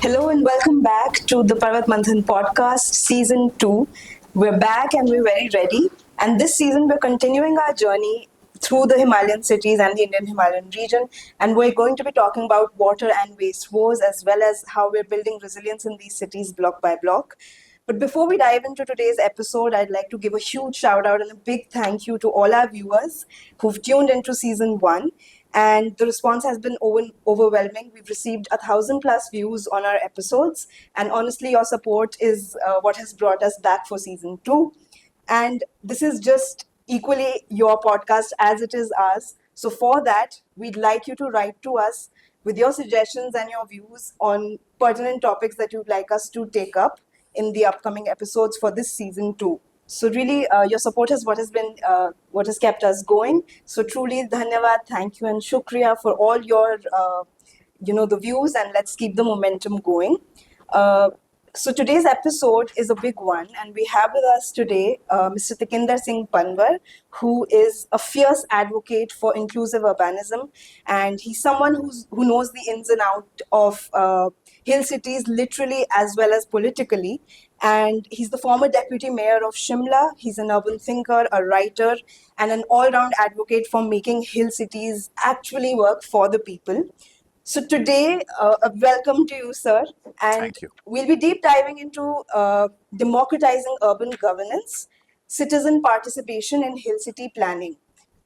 Hello and welcome back to the Parvat Manthan podcast, season 2. We're back and we're very ready. And this season, we're continuing our journey through the Himalayan cities and the Indian Himalayan region. And we're going to be talking about water and waste woes, as well as how we're building resilience in these cities block by block. But before we dive into today's episode, I'd like to give a huge shout out and a big thank you to all our viewers who've tuned into season 1. And the response has been overwhelming. We've received 1,000 plus views on our episodes. And honestly, your support is what has brought us back for season 2. And this is just equally your podcast as it is ours. So for that, we'd like you to write to us with your suggestions and your views on pertinent topics that you'd like us to take up in the upcoming episodes for this season 2. So really, your support is what has kept us going. So truly, dhanyavad, thank you and shukriya for all your, the views, and let's keep the momentum going. So today's episode is a big one, and we have with us today Mr. Tikender Singh Panwar, who is a fierce advocate for inclusive urbanism, and he's someone who knows the ins and outs of hill cities literally as well as politically. And he's the former deputy mayor of Shimla. He's an urban thinker, a writer, and an all-round advocate for making hill cities actually work for the people. So today, welcome to you, sir. And Thank you. We'll be deep diving into democratizing urban governance, citizen participation in hill city planning.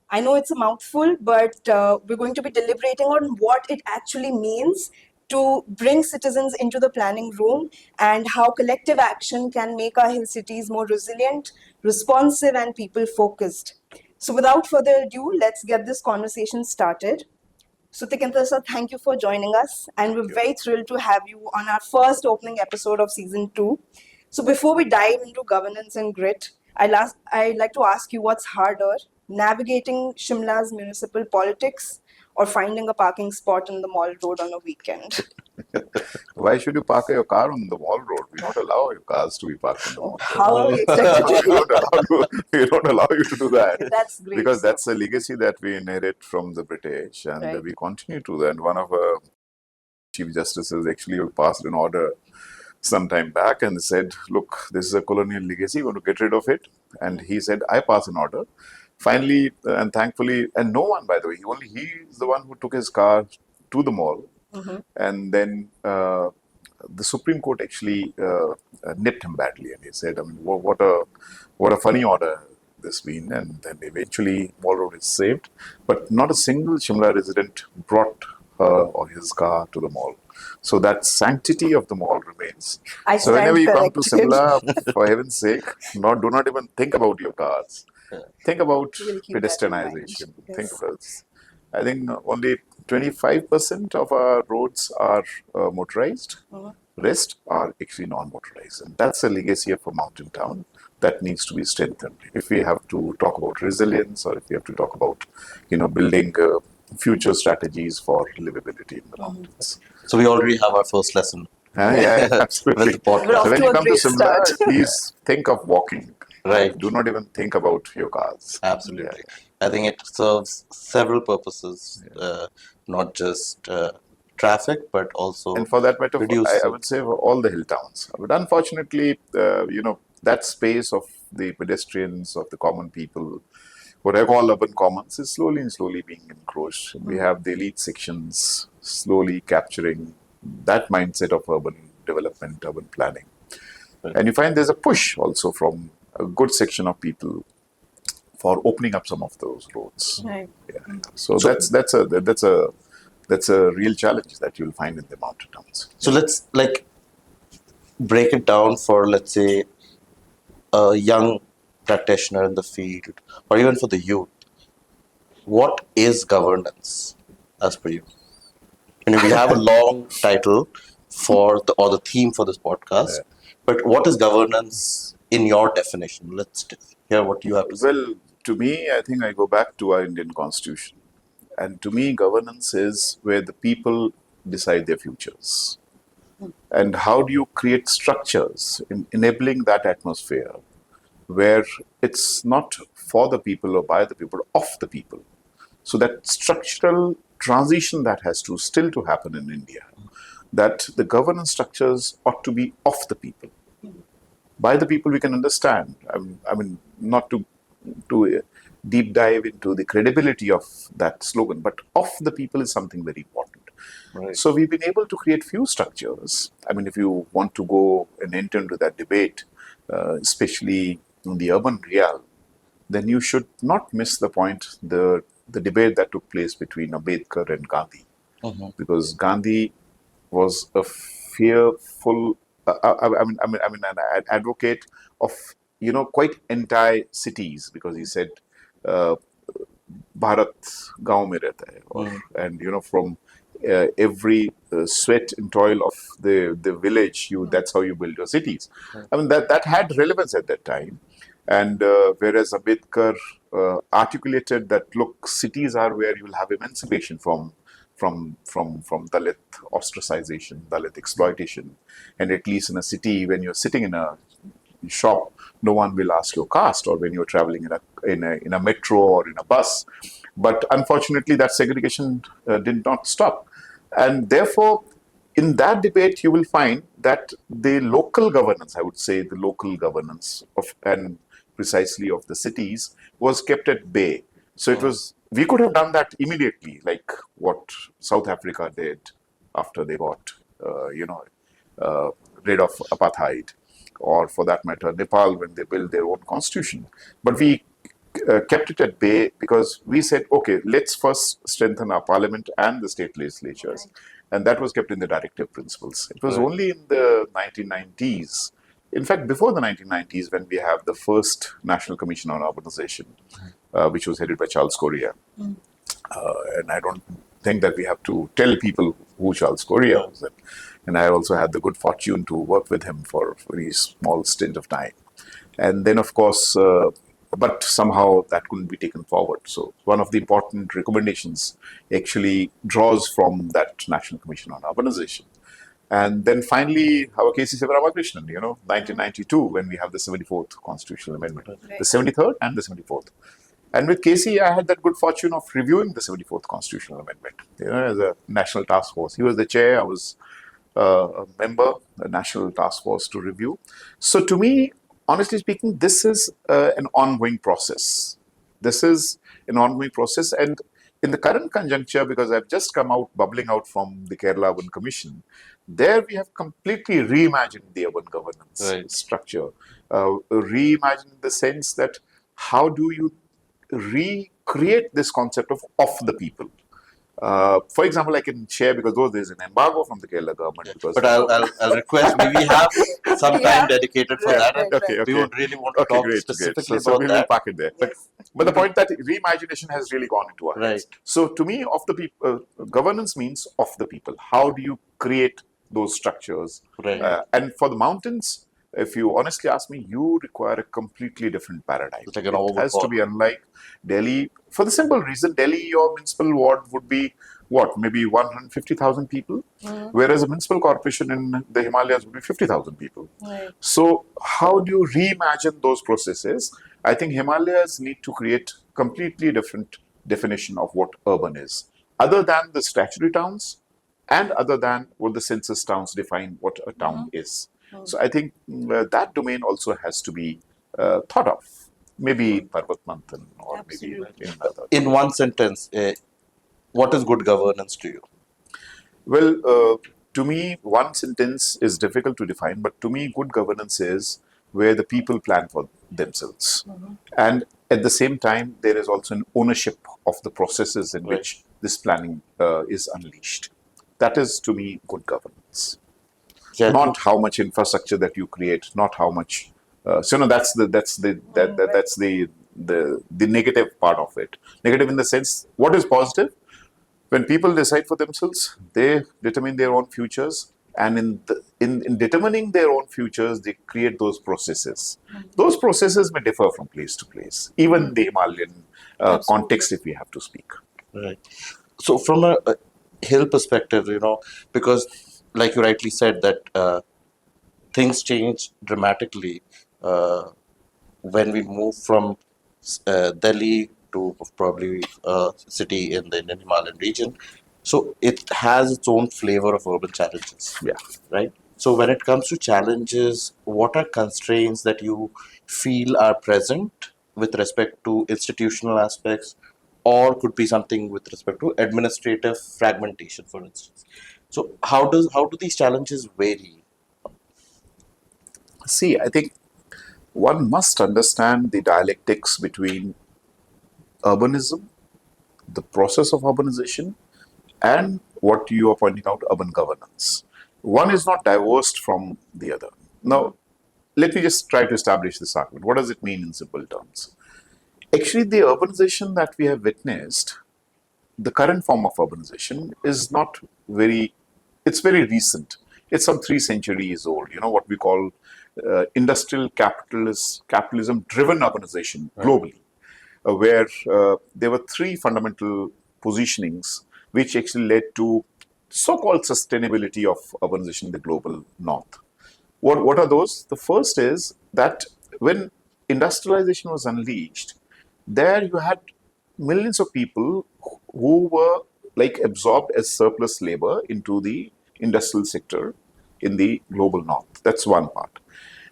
I know it's a mouthful, but we're going to be deliberating on what it actually means to bring citizens into the planning room and how collective action can make our hill cities more resilient, responsive, and people-focused. So without further ado, let's get this conversation started. So Tikender sir, thank you for joining us, and we're very thrilled to have you on our first opening episode of season 2. So before we dive into governance and grit, I'd like to ask you what's harder, navigating Shimla's municipal politics or finding a parking spot on the Mall Road on a weekend? Why should you park your car on the Mall Road? We don't allow your cars to be parked on the Mall Road. How are we expected We don't allow you to do that. That's great. Because that's a legacy that we inherit from the British, and Right. we continue to. And one of our chief justices actually passed an order some time back and said, look, this is a colonial legacy, we're going to get rid of it. And he said, I pass an order. Finally, and thankfully, and no one, by the way, he is the one who took his car to the mall. Mm-hmm. And then the Supreme Court actually nipped him badly, and he said, I mean, what a funny order this been. And then eventually Mall Road is saved, but not a single Shimla resident brought her or his car to the mall. So that sanctity of the mall remains. So whenever you come to Shimla, for heaven's sake, do not even think about your cars. Think about pedestrianization. Yes. Think about. I think only 25% of our roads are motorized. Rest are actually non-motorized, and that's a legacy of a mountain town that needs to be strengthened. If we have to talk about resilience, or if we have to talk about, building future strategies for livability in the mountains. So we already have our first lesson. Yeah, absolutely. With the podcast. So when you come to great Shimla, start. please think of walking. Right. Do not even think about your cars. Absolutely. I think it serves several purposes, not just traffic, but also And for that matter, reduce. I would say for all the hill towns. But unfortunately, that space of the pedestrians, of the common people, what I call urban commons, is slowly being encroached. We have the elite sections slowly capturing that mindset of urban development, urban planning. Right. And you find there's a push also from a good section of people for opening up some of those roads. Right. Yeah. So that's a real challenge that you'll find in the mountain towns. So let's break it down for, let's say, a young practitioner in the field, or even for the youth. What is governance, as per you? We have a long title for the theme for this podcast. Yeah. But what is governance in your definition? Let's hear what you have to say. Well, to me, I think I go back to our Indian Constitution. And to me, governance is where the people decide their futures. And how do you create structures in enabling that atmosphere where it's not for the people or by the people, of the people. So that structural transition that has to still to happen in India, that the governance structures ought to be of the people. By the people, we can understand. I mean, not to deep dive into the credibility of that slogan, but of the people is something very important. Right. So we've been able to create few structures. I mean, if you want to go and enter into that debate, especially in the urban real, then you should not miss the point, the debate that took place between Ambedkar and Gandhi, because Gandhi was a fearful, an advocate of quite entire cities, because he said, Bharat gaon mein rehta hai, and from every sweat and toil of the village, that's how you build your cities. I mean that had relevance at that time, and whereas Ambedkar articulated that, look, cities are where you will have emancipation from Dalit ostracization, Dalit exploitation, and at least in a city, when you're sitting in a shop, no one will ask your caste, or when you're traveling in a metro or in a bus. But unfortunately, that segregation did not stop, and therefore, in that debate, you will find that the local governance, I would say, the local governance of, and precisely of the cities, was kept at bay. So it was, we could have done that immediately, like what South Africa did after they got, rid of apartheid, or for that matter, Nepal when they built their own constitution. But we kept it at bay because we said, okay, let's first strengthen our parliament and the state legislatures. Right. And that was kept in the directive principles. It was Right. only in the 1990s, in fact, before the 1990s, when we have the first National Commission on Urbanization, which was headed by Charles Correa. And I don't think that we have to tell people who Charles Correa was. And I also had the good fortune to work with him for a very small stint of time. And then, of course, but somehow that couldn't be taken forward. So one of the important recommendations actually draws from that National Commission on Urbanization. And then finally, our K.C. Sivaramakrishnan, 1992, when we have the 74th Constitutional Amendment, Right. the 73rd and the 74th. And with K.C., I had that good fortune of reviewing the 74th Constitutional Amendment, as a national task force. He was the chair, I was a member, a national task force to review. So to me, honestly speaking, this is an ongoing process. This is an ongoing process. And in the current conjuncture, because I've just come out, bubbling out from the Kerala Urban Commission, there we have completely reimagined the urban governance Right. structure. Reimagined in the sense that how do you recreate this concept of the people? For example, I can share, because though there's an embargo from the Kerala government. Because But I'll request, we have some time Yeah. dedicated for Right, that. right, And right. we would really want to Okay, talk great. specifically So about we will that. park it there. Yes. But the point that reimagination has really gone into our heads. Right. So to me, of the people, governance means of the people. How do you create those structures? Right. And for the mountains, if you honestly ask me, you require a completely different paradigm. It's like an It has to overhaul. be unlike Delhi, for the simple reason, Delhi, your municipal ward would be what, maybe 150,000 people, whereas a municipal corporation in the Himalayas would be 50,000 people. Right. So how do you reimagine those processes? I think Himalayas need to create completely different definition of what urban is, other than the statutory towns and other than what the census towns define what a town is. So I think that domain also has to be thought of, maybe in Parvat Manthan or Absolutely. maybe in other. In one sentence, what is good governance to you? Well, to me, one sentence is difficult to define, but to me, good governance is where the people plan for themselves. And at the same time, there is also an ownership of the processes in Right. which this planning is unleashed. That is, to me, good governance. Yeah, Not how much infrastructure that you create, not how much. That's the negative part of it. Negative in the sense, what is positive? When people decide for themselves, they determine their own futures, and in determining their own futures, they create those processes. Those processes may differ from place to place, even the Himalayan context, if we have to speak. Right. So from a hill perspective, because like you rightly said that things change dramatically when we move from Delhi to probably a city in the Indian Himalayan region. So it has its own flavor of urban challenges. Yeah. Right? So when it comes to challenges, what are constraints that you feel are present with respect to institutional aspects, or could be something with respect to administrative fragmentation, for instance? So how do these challenges vary? See, I think one must understand the dialectics between urbanism, the process of urbanization, and what you are pointing out, urban governance. One is not divorced from the other. Now, let me just try to establish this argument. What does it mean in simple terms? Actually, the urbanization that we have witnessed, the current form of urbanization, is not very, it's very recent. It's some 3 centuries old, what we call industrial capitalism driven urbanization globally, where there were three fundamental positionings which actually led to so-called sustainability of urbanization in the global north. What are those? The first is that when industrialization was unleashed, there you had millions of people who were like absorbed as surplus labor into the industrial sector in the global north. That's one part.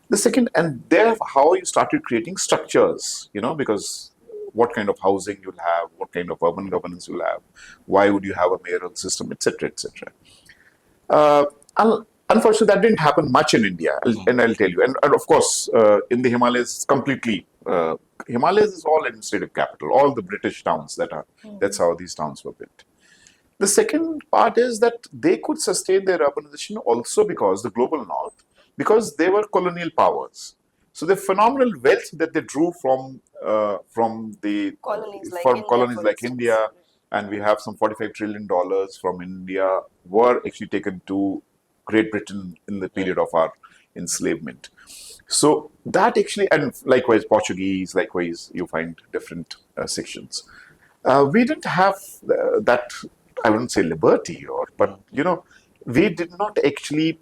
The second, and there how you started creating structures, because what kind of housing you'll have, what kind of urban governance you'll have, why would you have a mayoral system, etc., etc. Uh, Unfortunately, that didn't happen much in India, and I'll tell you. And of course, in the Himalayas, completely. Himalayas is all administrative capital, all the British towns that's how these towns were built. The second part is that they could sustain their urbanization also because the global north, because they were colonial powers. So the phenomenal wealth that they drew from the Colonies like from India, colonies for like instance. India, and we have some $45 trillion from India were actually taken to Great Britain in the period of our enslavement. So that actually, and likewise Portuguese, likewise you find different sections. We didn't have that, I wouldn't say liberty, but we did not actually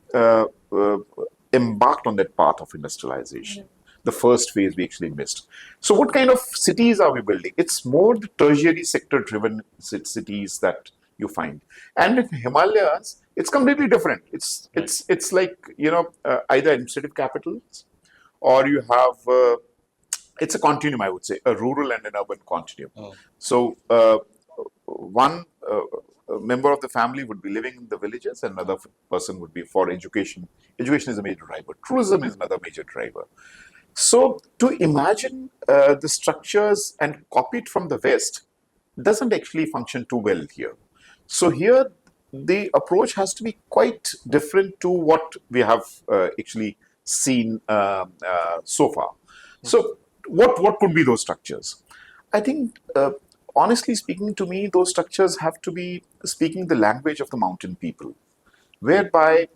embarked on that path of industrialization. The first phase we actually missed. So, what kind of cities are we building? It's more the tertiary sector driven cities that you find, and in Himalayas, it's completely different. It's like either administrative capitals, or you have it's a continuum, I would say, a rural and an urban continuum. So one member of the family would be living in the villages, and another person would be for education. Education is a major driver. Tourism is another major driver. So to imagine the structures and copy it from the West doesn't actually function too well here. So here the approach has to be quite different to what we have actually seen so far. So what could be those structures? I think, honestly speaking, to me, those structures have to be speaking the language of the mountain people, whereby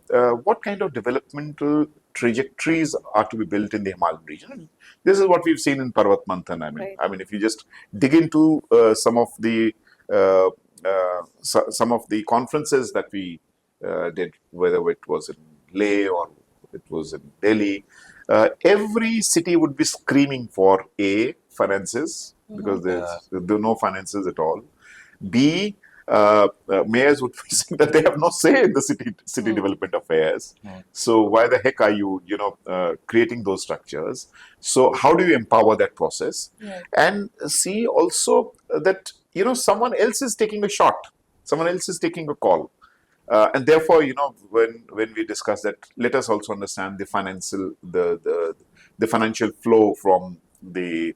what kind of developmental trajectories are to be built in the Himalayan region. This is what we've seen in Parvat Manthan. Right. If you just dig into uh, some of the conferences that we did, whether it was in Leh or it was in Delhi, every city would be screaming for A, finances, because there are no finances at all. B, mayors would be saying that they have no say in the city development affairs. So why the heck are you, creating those structures? So how do you empower that process? Right. And see also that someone else is taking a shot, someone else is taking a call. And therefore, when we discuss that, let us also understand the financial flow from the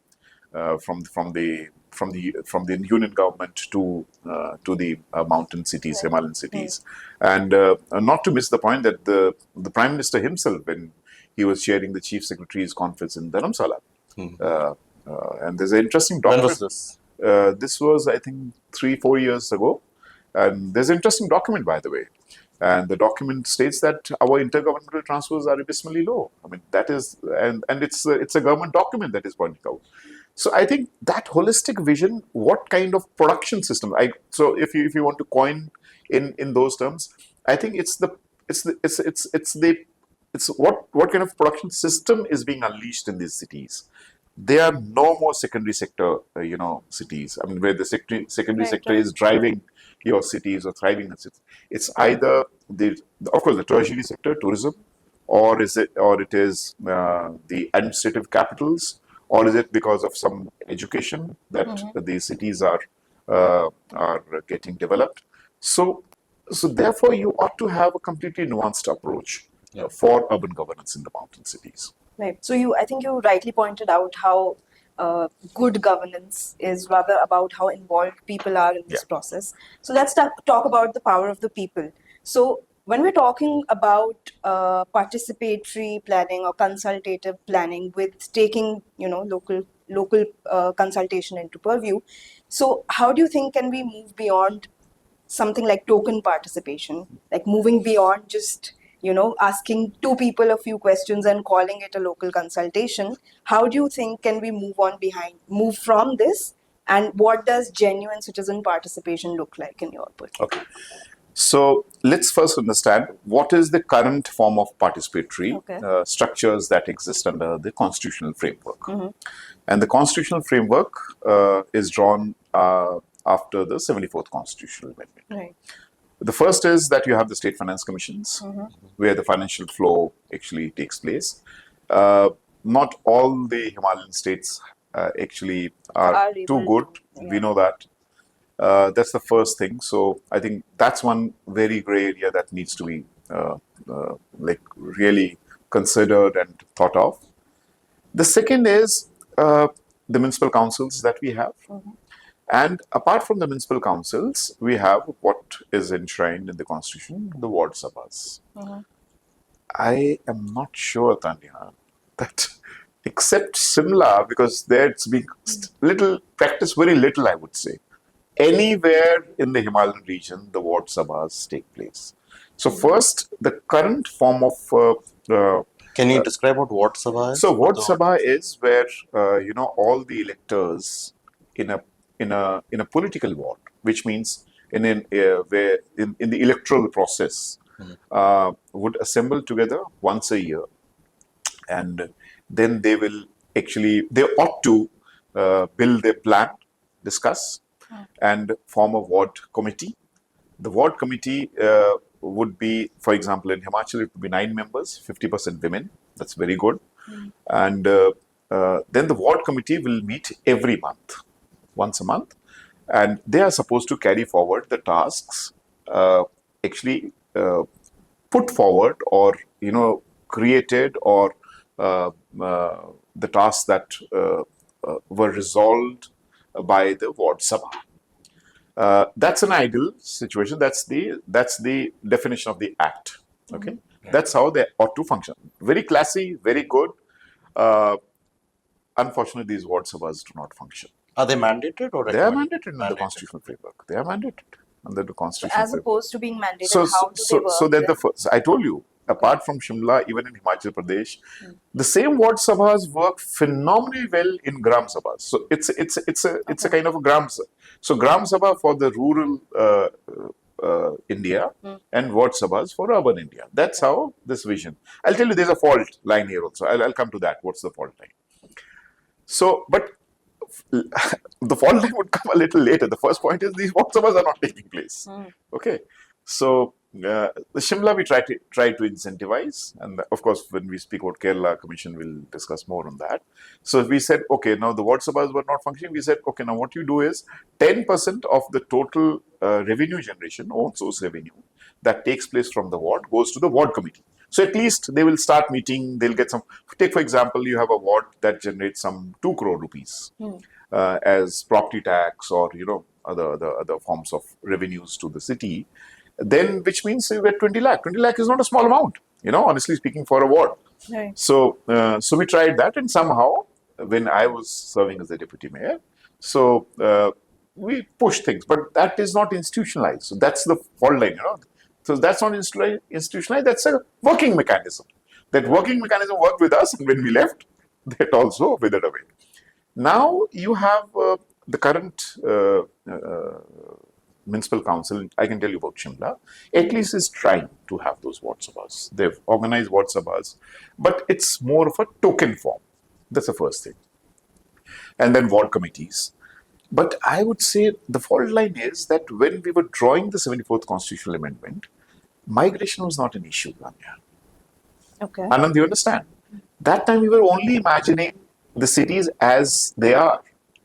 union government to the mountain cities, Himalayan cities, and not to miss the point that the Prime Minister himself, when he was chairing the Chief Secretary's conference in Dharamsala, and there's an interesting When document. was this? This was, I think, 3-4 years ago. And there's an interesting document, by the way. And the document states that our intergovernmental transfers are abysmally low. That is, and it's a government document that is pointing out. So I think that holistic vision, what kind of production system? So if you want to coin in those terms, I think it's what kind of production system is being unleashed in these cities. There are no more secondary sector, cities. Where the secondary Right, sector right. is driving your cities or thriving it's either of course the tertiary sector, tourism, or it is the administrative capitals, or is it because of some education that these cities are getting developed. So therefore you ought to have a completely nuanced approach for urban governance in the mountain cities. Right. So I think you rightly pointed out how good governance is rather about how involved people are in this process. So let's talk about the power of the people. So when we're talking about participatory planning or consultative planning with taking, local consultation into purview, so how do you think can we move beyond something like token participation, like moving beyond just asking two people a few questions and calling it a local consultation? How do you think can we move from this, and what does genuine citizen participation look like in your perspective? Okay. So let's first understand what is the current form of participatory structures that exist under the constitutional framework. And the constitutional framework is drawn after the 74th constitutional amendment. Right. The first is that you have the state finance commissions, where the financial flow actually takes place. Not all the Himalayan states actually are too good. We know that. That's the first thing. So I think that's one very gray area that needs to be really considered and thought of. The second is the municipal councils that we have. And apart from the municipal councils, we have what is enshrined in the constitution, the ward sabhas. I am not sure, Tanya, that except Shimla, because there it's been practiced very little, I would say. Anywhere in the Himalayan region, the ward sabhas take place. So first, the current form of can you describe what ward sabha is? So ward sabha is where all the electors in a political ward, which means in the electoral process would assemble together once a year, and then they ought to build their plan, discuss, and form a ward committee. The ward committee would be, for example, in Himachal, it would be 9 members, 50% women. That's very good. And then the ward committee will meet every month, once a month, and they are supposed to carry forward the tasks put forward or created, or the tasks that were resolved by the ward sabha. That's an ideal situation. That's the definition of the act. Okay, that's how they ought to function. Very classy, very good. Unfortunately, these ward sabhas do not function. Are they mandated or they are mandated in the constitutional framework? They are mandated under the constitutional as framework. Opposed to being mandated, how do they work? So that the first, I told you, apart from Shimla, even in Himachal Pradesh, the same ward sabhas work phenomenally well in gram sabhas. So it's a kind of a gram sabha. So gram sabha for the rural India and ward sabhas for urban India. That's how this vision. I'll tell you, there's a fault line here also. I'll come to that. What's the fault line? So, but the fault line would come a little later. The first point is these ward sabhas are not taking place. Okay, so the Shimla we try to incentivize, and of course when we speak about Kerala Commission, we'll discuss more on that. So we said, okay, now the ward sabhas were not functioning. We said, okay, now what you do is 10% of the total revenue generation, own source revenue that takes place from the ward goes to the ward committee. So at least they will start meeting. They'll get some. Take for example, you have a ward that generates some 2 crore rupees as property tax or other forms of revenues to the city. Then, which means you get 20 lakh. 20 lakh is not a small amount, honestly speaking, for a ward. Right. So we tried that, and somehow, when I was serving as a deputy mayor, so we pushed things, but that is not institutionalized. So that's the fault line, So that's not institutionalized. That's a working mechanism. That working mechanism worked with us, and when we left, that also withered away. Now you have the current municipal council. I can tell you about Shimla. At least is trying to have those ward sabhas. They've organized ward sabhas, but it's more of a token form. That's the first thing. And then ward committees. But I would say the fault line is that when we were drawing the 74th Constitutional Amendment, migration was not an issue, Rania. Okay. Anand, you understand? That time we were only imagining the cities as they are.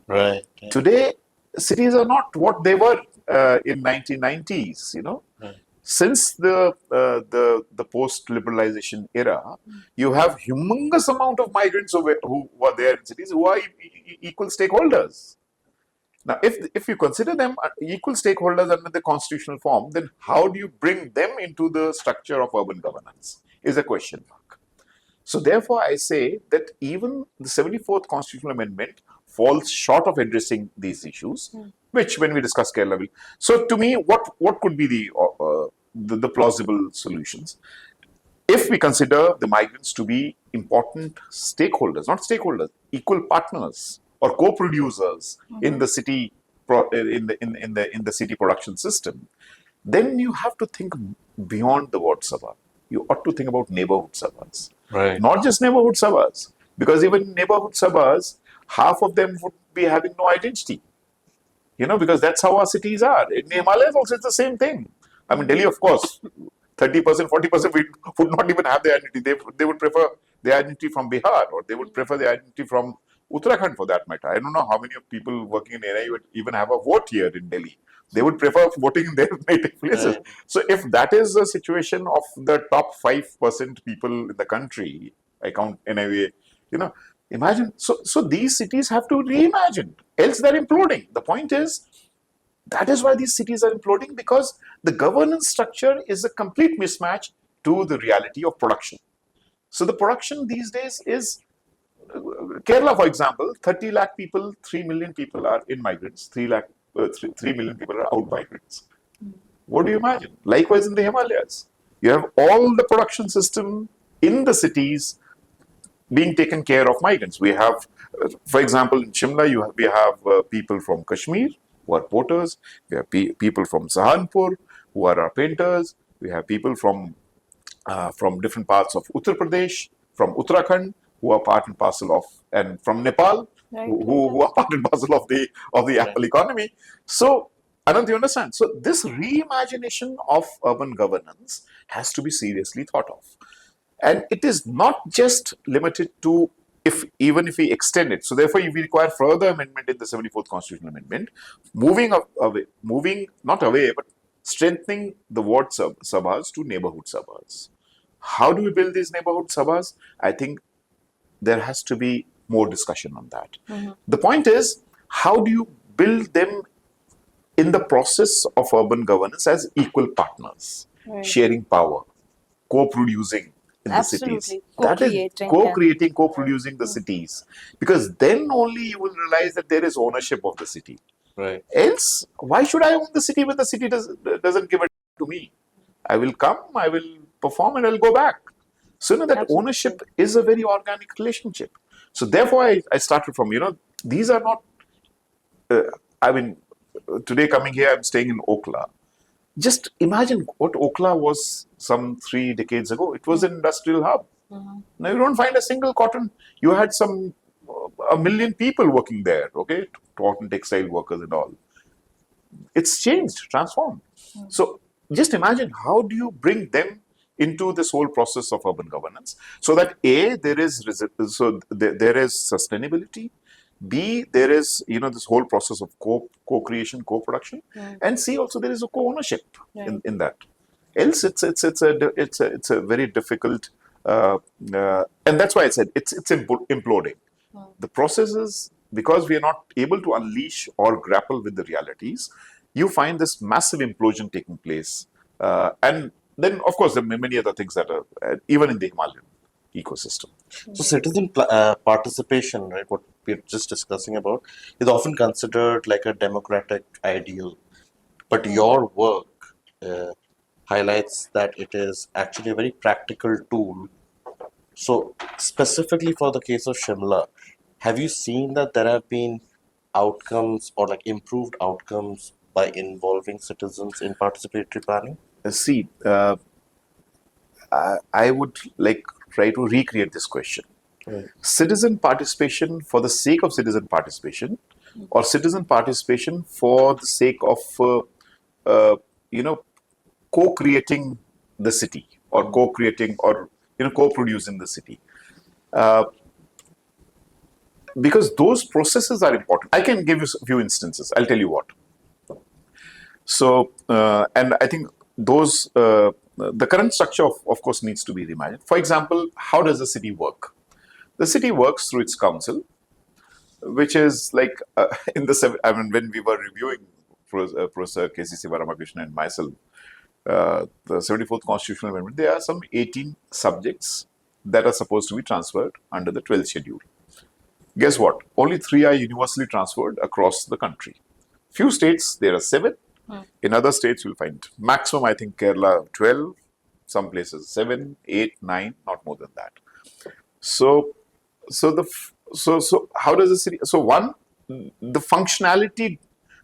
Right. Yeah. Today, cities are not what they were in 1990s. Right. Since the post-liberalization era, you have humongous amount of migrants who are there in cities who are equal stakeholders. Now, if you consider them equal stakeholders under the constitutional form, then how do you bring them into the structure of urban governance? Is a question mark. So therefore, I say that even the 74th Constitutional Amendment falls short of addressing these issues, which when we discuss Kerala will. So to me, what could be the plausible solutions? If we consider the migrants to be important stakeholders, not stakeholders, equal partners or co-producers in the city in the city production system, then you have to think beyond the word sabha. You ought to think about neighborhood sabhas. Right. Not just neighborhood sabhas, because even neighborhood sabhas, half of them would be having no identity. Because that's how our cities are. In the Himalayas also it's the same thing. I mean, Delhi, of course, 30%, 40% would not even have their identity. They would prefer their identity from Bihar, or they would prefer their identity from Uttarakhand for that matter. I don't know how many of people working in NIUA even have a vote here in Delhi. They would prefer voting in their native places. Right. So if that is the situation of the top 5% people in the country, I count NIUA, imagine. So these cities have to reimagine, else they're imploding. The point is, that is why these cities are imploding, because the governance structure is a complete mismatch to the reality of production. So the production these days is Kerala, for example, 30 lakh people, 3 million people are in migrants, 3 million people are out migrants. What do you imagine? Likewise in the Himalayas, you have all the production system in the cities being taken care of migrants. We have, for example, in Shimla, we have people from Kashmir who are porters. We have people from Sahanpur who are our painters. We have people from different parts of Uttar Pradesh, from Uttarakhand, who are part and parcel of, and from Nepal, who are part and parcel of the Apple economy. So, Anand, you understand? So, this reimagination of urban governance has to be seriously thought of. And it is not just limited to even if we extend it. So therefore, if we require further amendment in the 74th Constitutional Amendment, moving not away, but strengthening the ward sabhas to neighborhood sabhas. How do we build these neighborhood sabhas? I think there has to be more discussion on that. The point is, how do you build them in the process of urban governance as equal partners, sharing power, co-producing in the cities. That is co-creating, co-producing the cities. Because then only you will realize that there is ownership of the city. Right. Else, why should I own the city when the city doesn't give it to me? I will come, I will perform, and I'll go back. So that ownership is a very organic relationship. So therefore, I started from, these are not, today coming here, I'm staying in Okla. Just imagine what Okla was some 3 decades ago. It was an industrial hub. Now you don't find a single cotton. You had some 1 million people working there, okay? Cotton textile workers and all. It's changed, transformed. So just imagine, how do you bring them into this whole process of urban governance so that A, there is sustainability, B, there is this whole process of co-creation, co-production, and C, also there is a co-ownership in that. Else, it's a very difficult, and that's why I said it's imploding. The processes, because we are not able to unleash or grapple with the realities, you find this massive implosion taking place, and then of course there are many other things that are even in the Himalayan ecosystem. So citizen participation, right, what we're just discussing about, is often considered like a democratic ideal. But your work highlights that it is actually a very practical tool. So specifically for the case of Shimla, have you seen that there have been outcomes or like improved outcomes by involving citizens in participatory planning? See, I would like try to recreate this question. Citizen participation, for the sake of citizen participation, or citizen participation for the sake of, you know, co-creating the city, or co-creating, or co-producing the city. Because those processes are important. I can give you a few instances. I'll tell you what. So, and I think those, the current structure, of course, needs to be reimagined. For example, how does the city work? The city works through its council, which is like when we were reviewing Professor K.C. Ramakrishnan and myself, the 74th Constitutional Amendment, there are some 18 subjects that are supposed to be transferred under the 12th schedule. Guess what? Only 3 are universally transferred across the country. Few states, there are 7. In other states, you'll find maximum, I think, Kerala 12, some places 7, 8, 9, not more than that. So how does the city? So one, the functionality,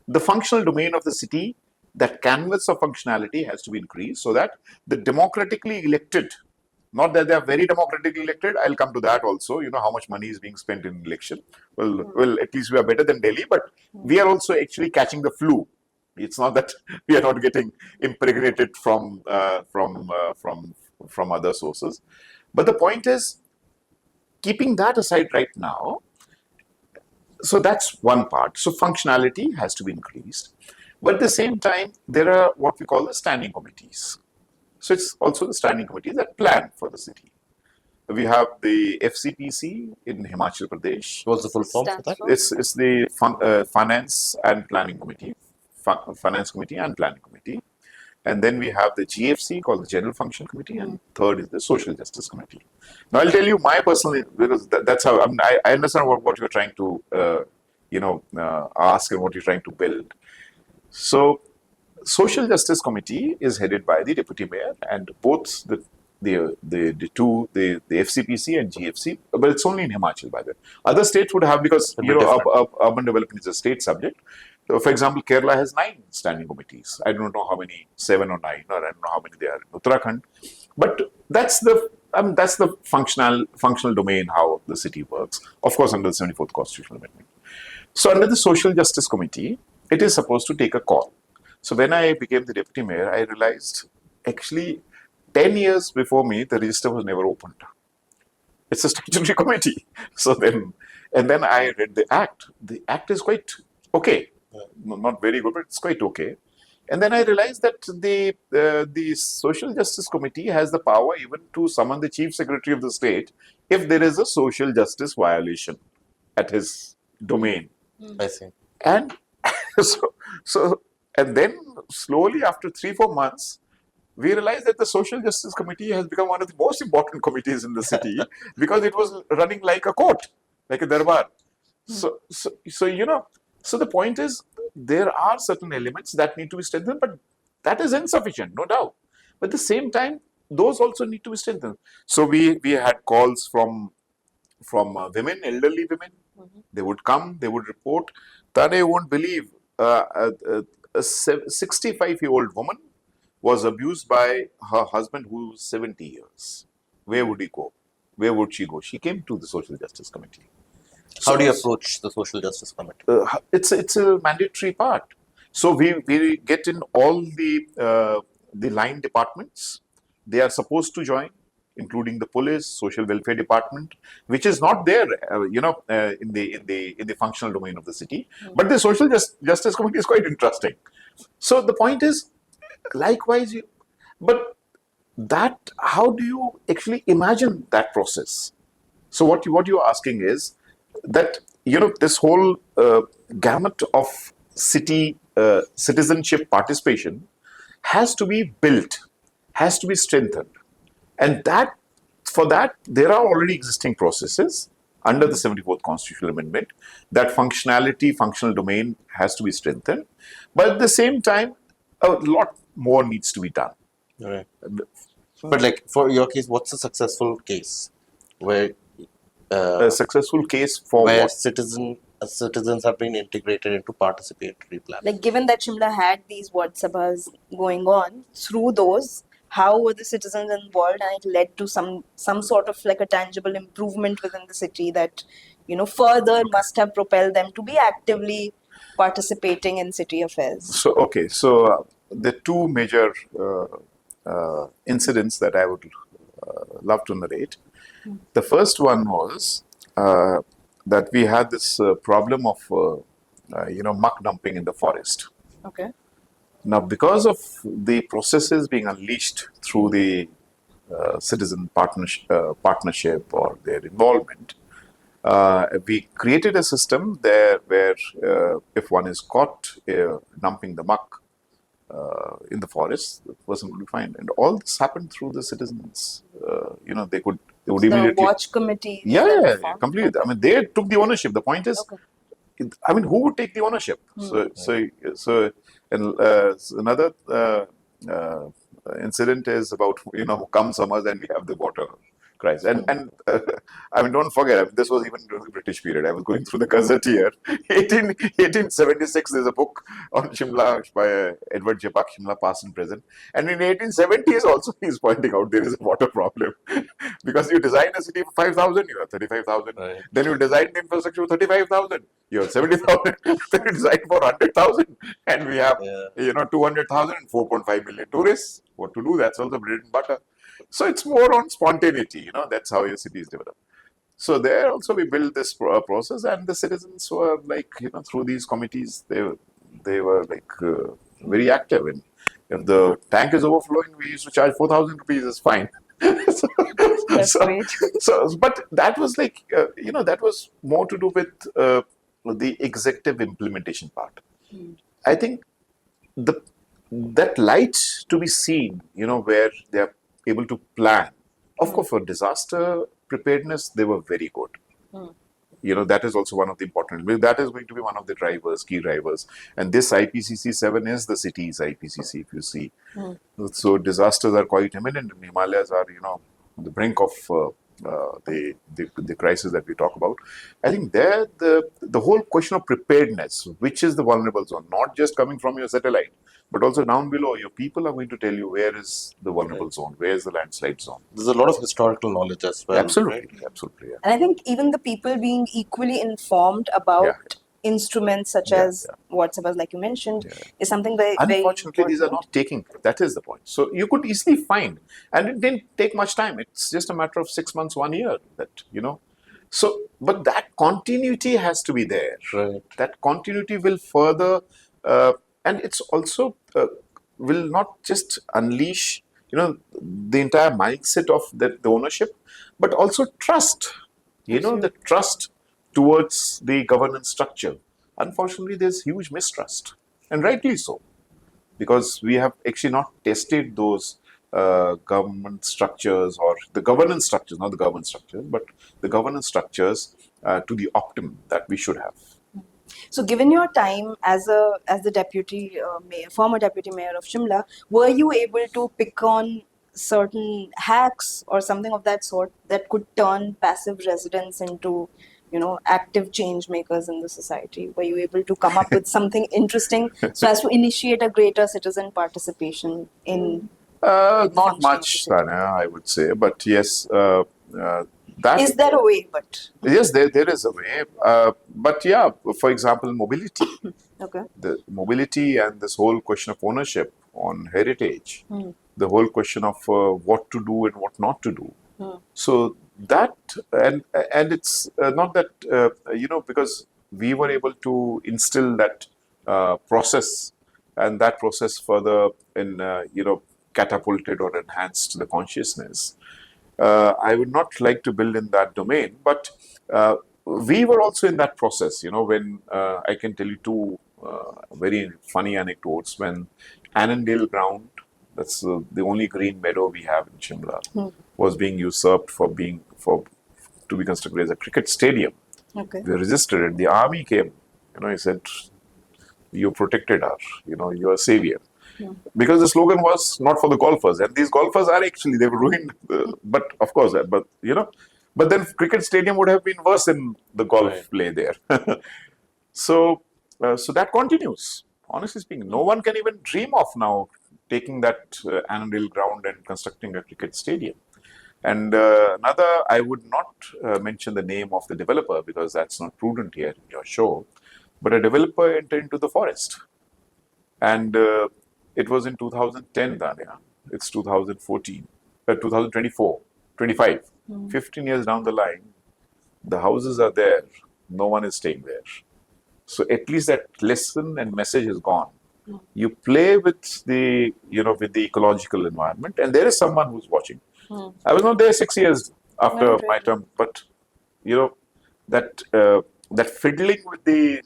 the functional domain of the city, that canvas of functionality has to be increased so that the democratically elected, not that they are very democratically elected, I'll come to that also, how much money is being spent in election. Well, at least we are better than Delhi, but we are also actually catching the flu. It's not that we are not getting impregnated from other sources. But the point is, keeping that aside right now, so that's one part. So functionality has to be increased. But at the same time, there are what we call the standing committees. So it's also the standing committees that plan for the city. We have the FCPC in Himachal Pradesh. What's the full form for that? It's the Finance and Planning Committee. Finance Committee and Planning Committee. And then we have the GFC called the General Function Committee, and third is the Social Justice Committee. Now I'll tell you my personal, because that's how I understand what you're trying to ask and what you're trying to build. So Social Justice Committee is headed by the Deputy Mayor, and both the FCPC and GFC, but it's only in Himachal, by the way. Other states would have, because urban development is a state subject. So, for example, Kerala has 9 standing committees. I don't know how many, 7 or 9, or I don't know how many there are in Uttarakhand. But that's the functional domain how the city works. Of course, under the 74th Constitutional Amendment. So, under the Social Justice Committee, it is supposed to take a call. So, when I became the deputy mayor, I realized actually 10 years before me, the register was never opened. It's a statutory committee. So then I read the act. The act is quite okay. Not very good, but it's quite okay. And then I realized that the Social Justice Committee has the power even to summon the Chief Secretary of the state if there is a social justice violation at his domain. I see. And and then slowly after 3-4 months, we realized that the Social Justice Committee has become one of the most important committees in the city because it was running like a court, like a darbar. So the point is, there are certain elements that need to be strengthened, but that is insufficient, no doubt. But at the same time, those also need to be strengthened. So we had calls from women, elderly women. They would come, they would report. Tade won't believe a 65-year-old woman was abused by her husband who's 70 years. Where would he go? Where would she go? She came to the Social Justice Committee. How do you approach the Social Justice Committee? It's a mandatory part. So we get in all the line departments. They are supposed to join, including the police, social welfare department, which is not there, in the functional domain of the city. But the Social Justice Committee is quite interesting. So the point is, likewise, but that, how do you actually imagine that process? So what you're asking is that, this whole gamut of city citizenship participation has to be built, has to be strengthened. And for that, there are already existing processes under the 74th Constitutional Amendment. That functional domain has to be strengthened. But at the same time, a lot more needs to be done. Right. But like for your case, what's a successful case where a successful case for where what? citizens have been integrated into participatory planning? Like, given that Shimla had these Ward Sabhas going on, through those, how were the citizens involved, and it led to some sort of like a tangible improvement within the city that further must have propelled them to be actively participating in city affairs? So the two major incidents that I would love to narrate. The first one was that we had this problem of muck dumping in the forest. Okay. Now, because of the processes being unleashed through the citizen partnership or their involvement, we created a system there where if one is caught dumping the muck in the forest, the person would be fined. And all this happened through the citizens. They would The immediately. watch committee. Yeah, completely. I mean, they took the ownership. The point is, Okay. I mean, who would take the ownership? And another incident is about come summers and we have the water crisis. And I mean, don't forget, I mean, this was even during the British period. I was going through the Gazette here. 1876, there's a book on Shimla by Edward J. Buck, Shimla Past and Present. And in 1870s also, he's pointing out there is a water problem. Because you design a city for 5,000, you have 35,000. Right. Then you design the infrastructure for 35,000, you have 70,000. Then you design for 100,000. And we have, 200,000 and 4.5 million tourists. What to do? That's also bread and butter. So it's more on spontaneity, that's how your cities develop. So there also we built this process, and the citizens were like, through these committees, they were like very active. And if the tank is overflowing, we used to charge 4,000 rupees as fine. That's great. But that was like, that was more to do with the executive implementation part. I think that light to be seen, where they are able to plan. Of course, for disaster preparedness, they were very good. That is also one of the important. That is going to be one of the key drivers. And this IPCC 7 is the city's IPCC, if you see. So disasters are quite imminent. And Himalayas are, on the brink of the crisis that we talk about. I think there the whole question of preparedness, which is the vulnerable zone, not just coming from your satellite, but also down below, your people are going to tell you where is the vulnerable zone, where is the landslide zone. There's a lot of historical knowledge as well. Absolutely, right? absolutely. Yeah. And I think even the people being equally informed about instruments such as WhatsApp, like you mentioned, is something very, very Unfortunately, these are important. not taking. That is the point. So you could easily find, and it didn't take much time. It's just a matter of 6 months, 1 year. So, but that continuity has to be there. Right. That continuity will further, and it's also will not just unleash, the entire mindset of the ownership, but also trust. The trust towards the governance structure. Unfortunately, there's huge mistrust, and rightly so, because we have actually not tested those government structures or the governance structures, not the government structures, but the governance structures to the optimum that we should have. So, given your time as the deputy mayor, former deputy mayor of Shimla, were you able to pick on certain hacks or something of that sort that could turn passive residents into, active change makers in the society? Were you able to come up with something interesting so as to initiate a greater citizen participation in? Not much, Tanya, I would say, but yes. That, is there a way? But yes, there is a way. But yeah, for example, mobility. Okay. The mobility and this whole question of ownership on heritage, the whole question of what to do and what not to do. So that, and it's not that, because we were able to instill that process, and that process further in, catapulted or enhanced the consciousness. I would not like to build in that domain, but we were also in that process, when I can tell you two very funny anecdotes. When Annandale ground, that's the only green meadow we have in Shimla, was being usurped to be constructed as a cricket stadium. Okay. We resisted it. The army came, he said, you protected us, you're a savior. Because the slogan was not for the golfers, and these golfers are actually, they were ruined. But of course, but then cricket stadium would have been worse than the golf play there. So that continues. Honestly speaking, no one can even dream of now taking that Annandale ground and constructing a cricket stadium. And another, I would not mention the name of the developer because that's not prudent here in your show, but a developer entered into the forest. And it was in 2010, Dania. It's 2014, 2024, 25. 15 years down the line, the houses are there, no one is staying there. So at least that lesson and message is gone. You play with the, with the ecological environment, and there is someone who's watching. I was not there 6 years after Right, my right. term, but that that fiddling with the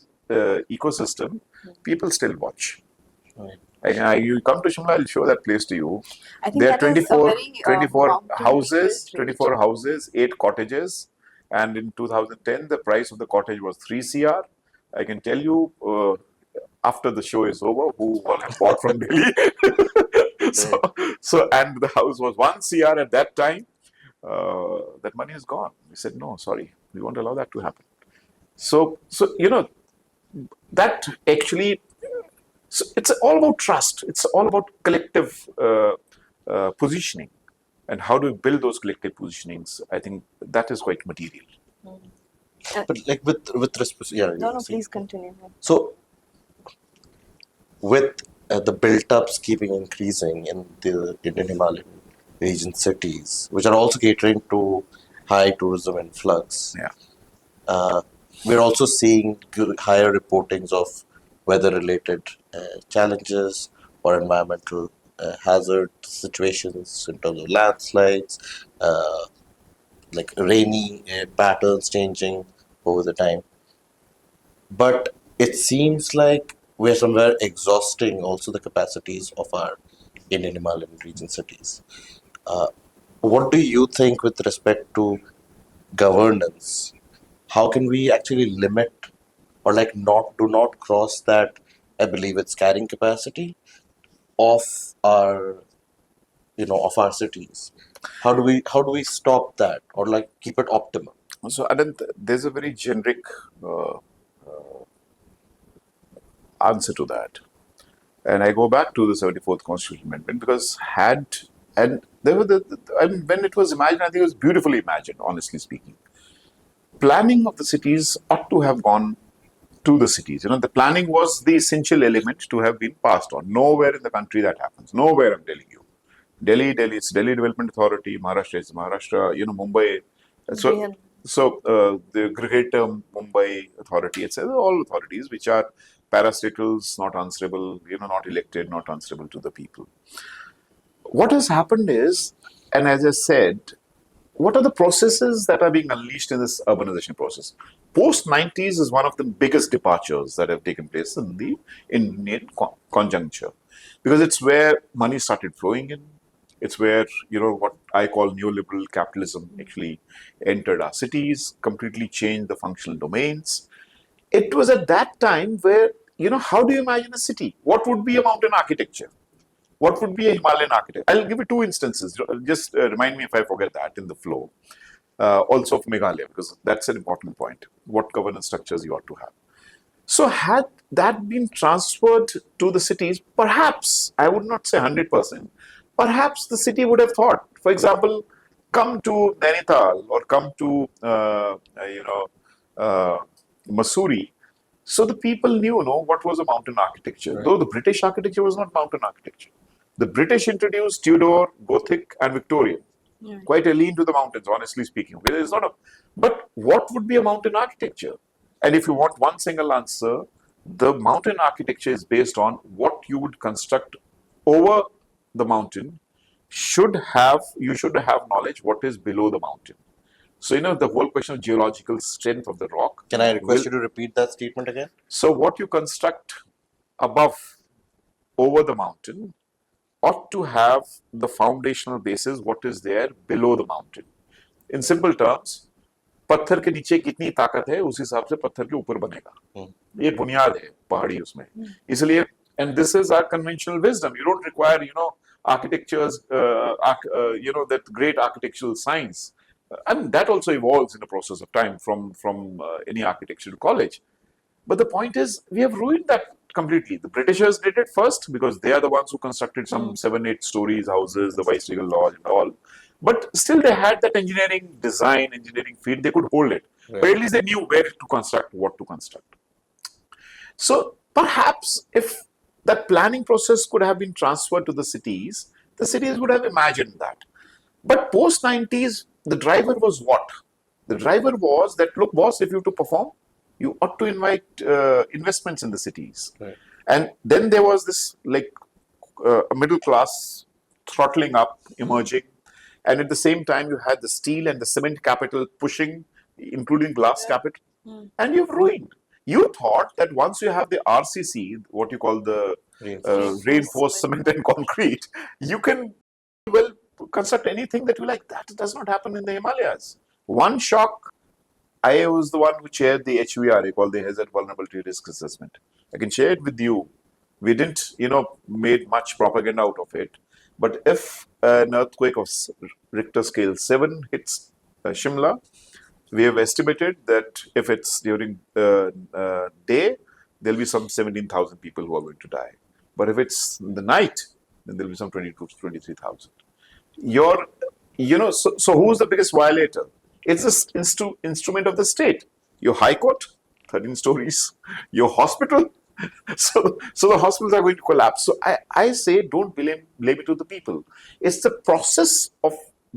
ecosystem, people still watch. You come to Shimla, I'll show that place to you. I think There are that is a 24, very 24 mountain houses, built region. 24 houses, 8 cottages, and in 2010 the price of the cottage was 3 CR. I can tell you after the show is over who all have bought from Delhi. so and the house was 1 CR at that time. That money is gone. We said no, sorry, we won't allow that to happen. So that actually, so it's all about trust. It's all about collective positioning, and how do we build those collective positionings? I think that is quite material. But like with respect, yeah. No, see. please continue. So with the built-ups keeping increasing in the Indian Himalayan region cities, which are also catering to high tourism influx, Yeah. we're also seeing higher reportings of weather-related challenges or environmental hazard situations in terms of landslides, like rainy patterns changing over the time. But it seems like we're somewhere exhausting also the capacities of our Indian Himalayan region cities. What do you think with respect to governance? How can we actually limit or like do not cross that, I believe it's carrying capacity of our of our cities? How do we stop that or like keep it optimal? So Anant, there's a very generic answer to that. And I go back to the 74th Constitutional Amendment because there were when it was imagined, I think it was beautifully imagined, honestly speaking. Planning of the cities ought to have gone to the cities. The planning was the essential element to have been passed on. Nowhere in the country that happens. Nowhere, I'm telling you. Delhi, it's Delhi Development Authority. Maharashtra is Maharashtra. Mumbai. So, Real. the Greater Mumbai Authority, etc. All authorities which are parastatals, not answerable, not elected, not answerable to the people. What has happened is, and as I said, what are the processes that are being unleashed in this urbanization process? Post 90s is one of the biggest departures that have taken place in the Indian conjuncture, because it's where money started flowing in. It's where what I call neoliberal capitalism actually entered our cities, completely changed the functional domains. It was at that time where how do you imagine a city? What would be a mountain architecture? What would be a Himalayan architect? I'll give you 2 instances. Just remind me if I forget that in the flow. Also of Meghalaya, because that's an important point. What governance structures you ought to have. So had that been transferred to the cities, perhaps, I would not say 100%, perhaps the city would have thought, for example, come to Nainital or come to, Mussoorie. So the people knew, what was a mountain architecture, Right. though the British architecture was not mountain architecture. The British introduced Tudor, Gothic, and Victorian, quite a lean to the mountains, honestly speaking. It's not but what would be a mountain architecture? And if you want one single answer, the mountain architecture is based on what you would construct over the mountain. You should have knowledge what is below the mountain. So the whole question of geological strength of the rock. Can I request you to repeat that statement again? So what you construct above, over the mountain, ought to have the foundational basis, what is there below the mountain. In simple terms, पत्थर के नीचे कितनी ताकत है उस हिसाब से पत्थर के ऊपर बनेगा. ये बुनियाद है पहाड़ी उसमें. इसलिए, and this is our conventional wisdom. You don't require architectures, that great architectural science. And that also evolves in the process of time from any architectural college. But the point is, we have ruined that completely. The Britishers did it first because they are the ones who constructed some 7-8 stories houses, the Viceregal Lodge and all. But still they had that engineering design, engineering field, they could hold it. Right. But at least they knew where to construct, what to construct. So perhaps if that planning process could have been transferred to the cities would have imagined that. But post 90s, the driver was what? The driver was that, look, boss, if you have to perform, you ought to invite investments in the cities. Right. And then there was this a middle class throttling up, emerging. And at the same time, you had the steel and the cement capital pushing, including glass capital. And you've ruined. You thought that once you have the RCC, what you call the reinforced cement and concrete, you can well construct anything that you like. That does not happen in the Himalayas. One shock, I was the one who chaired the HVR, called the Hazard Vulnerability Risk Assessment. I can share it with you. We didn't, made much propaganda out of it. But if an earthquake of Richter scale 7 hits Shimla, we have estimated that if it's during day, there'll be some 17,000 people who are going to die. But if it's in the night, then there'll be some 22 to 23,000. So who's the biggest violator? It's the instrument of the state. Your high court, 13 stories. Your hospital. So the hospitals are going to collapse. So I say don't blame it to the people. It's the process of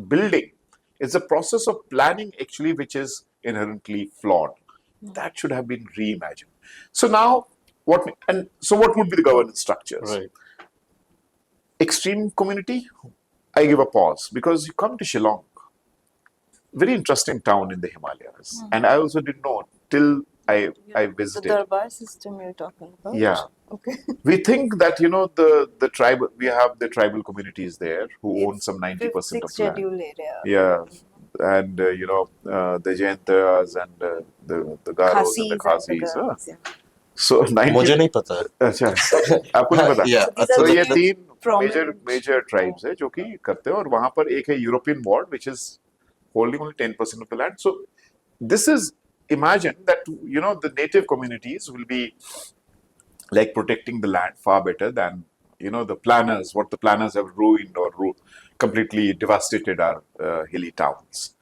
building. It's a process of planning actually which is inherently flawed. That should have been reimagined. So now what would be the governance structures? Right. Extreme community, I give a pause because you come to Shillong, very interesting town in the Himalayas. And I also didn't know till I visited. The Darbar system you're talking about? Yeah. Okay. We think that, the tribal, we have the tribal communities there who own some 90% of Sixth land. schedule area. Yeah. And, the Jayantas and the Garos and the Khasis. yeah. So 90. मुझे नहीं पता है. अच्छा, आपको नहीं पता? Yeah. So ये the तीन prominent- major tribes है जो कि करते हैं और वहाँ पर एक है European ward which is holding only 10% of the land. So this is, imagine that, the native communities will be like protecting the land far better than, the planners, what the planners have ruined or completely devastated our hilly towns.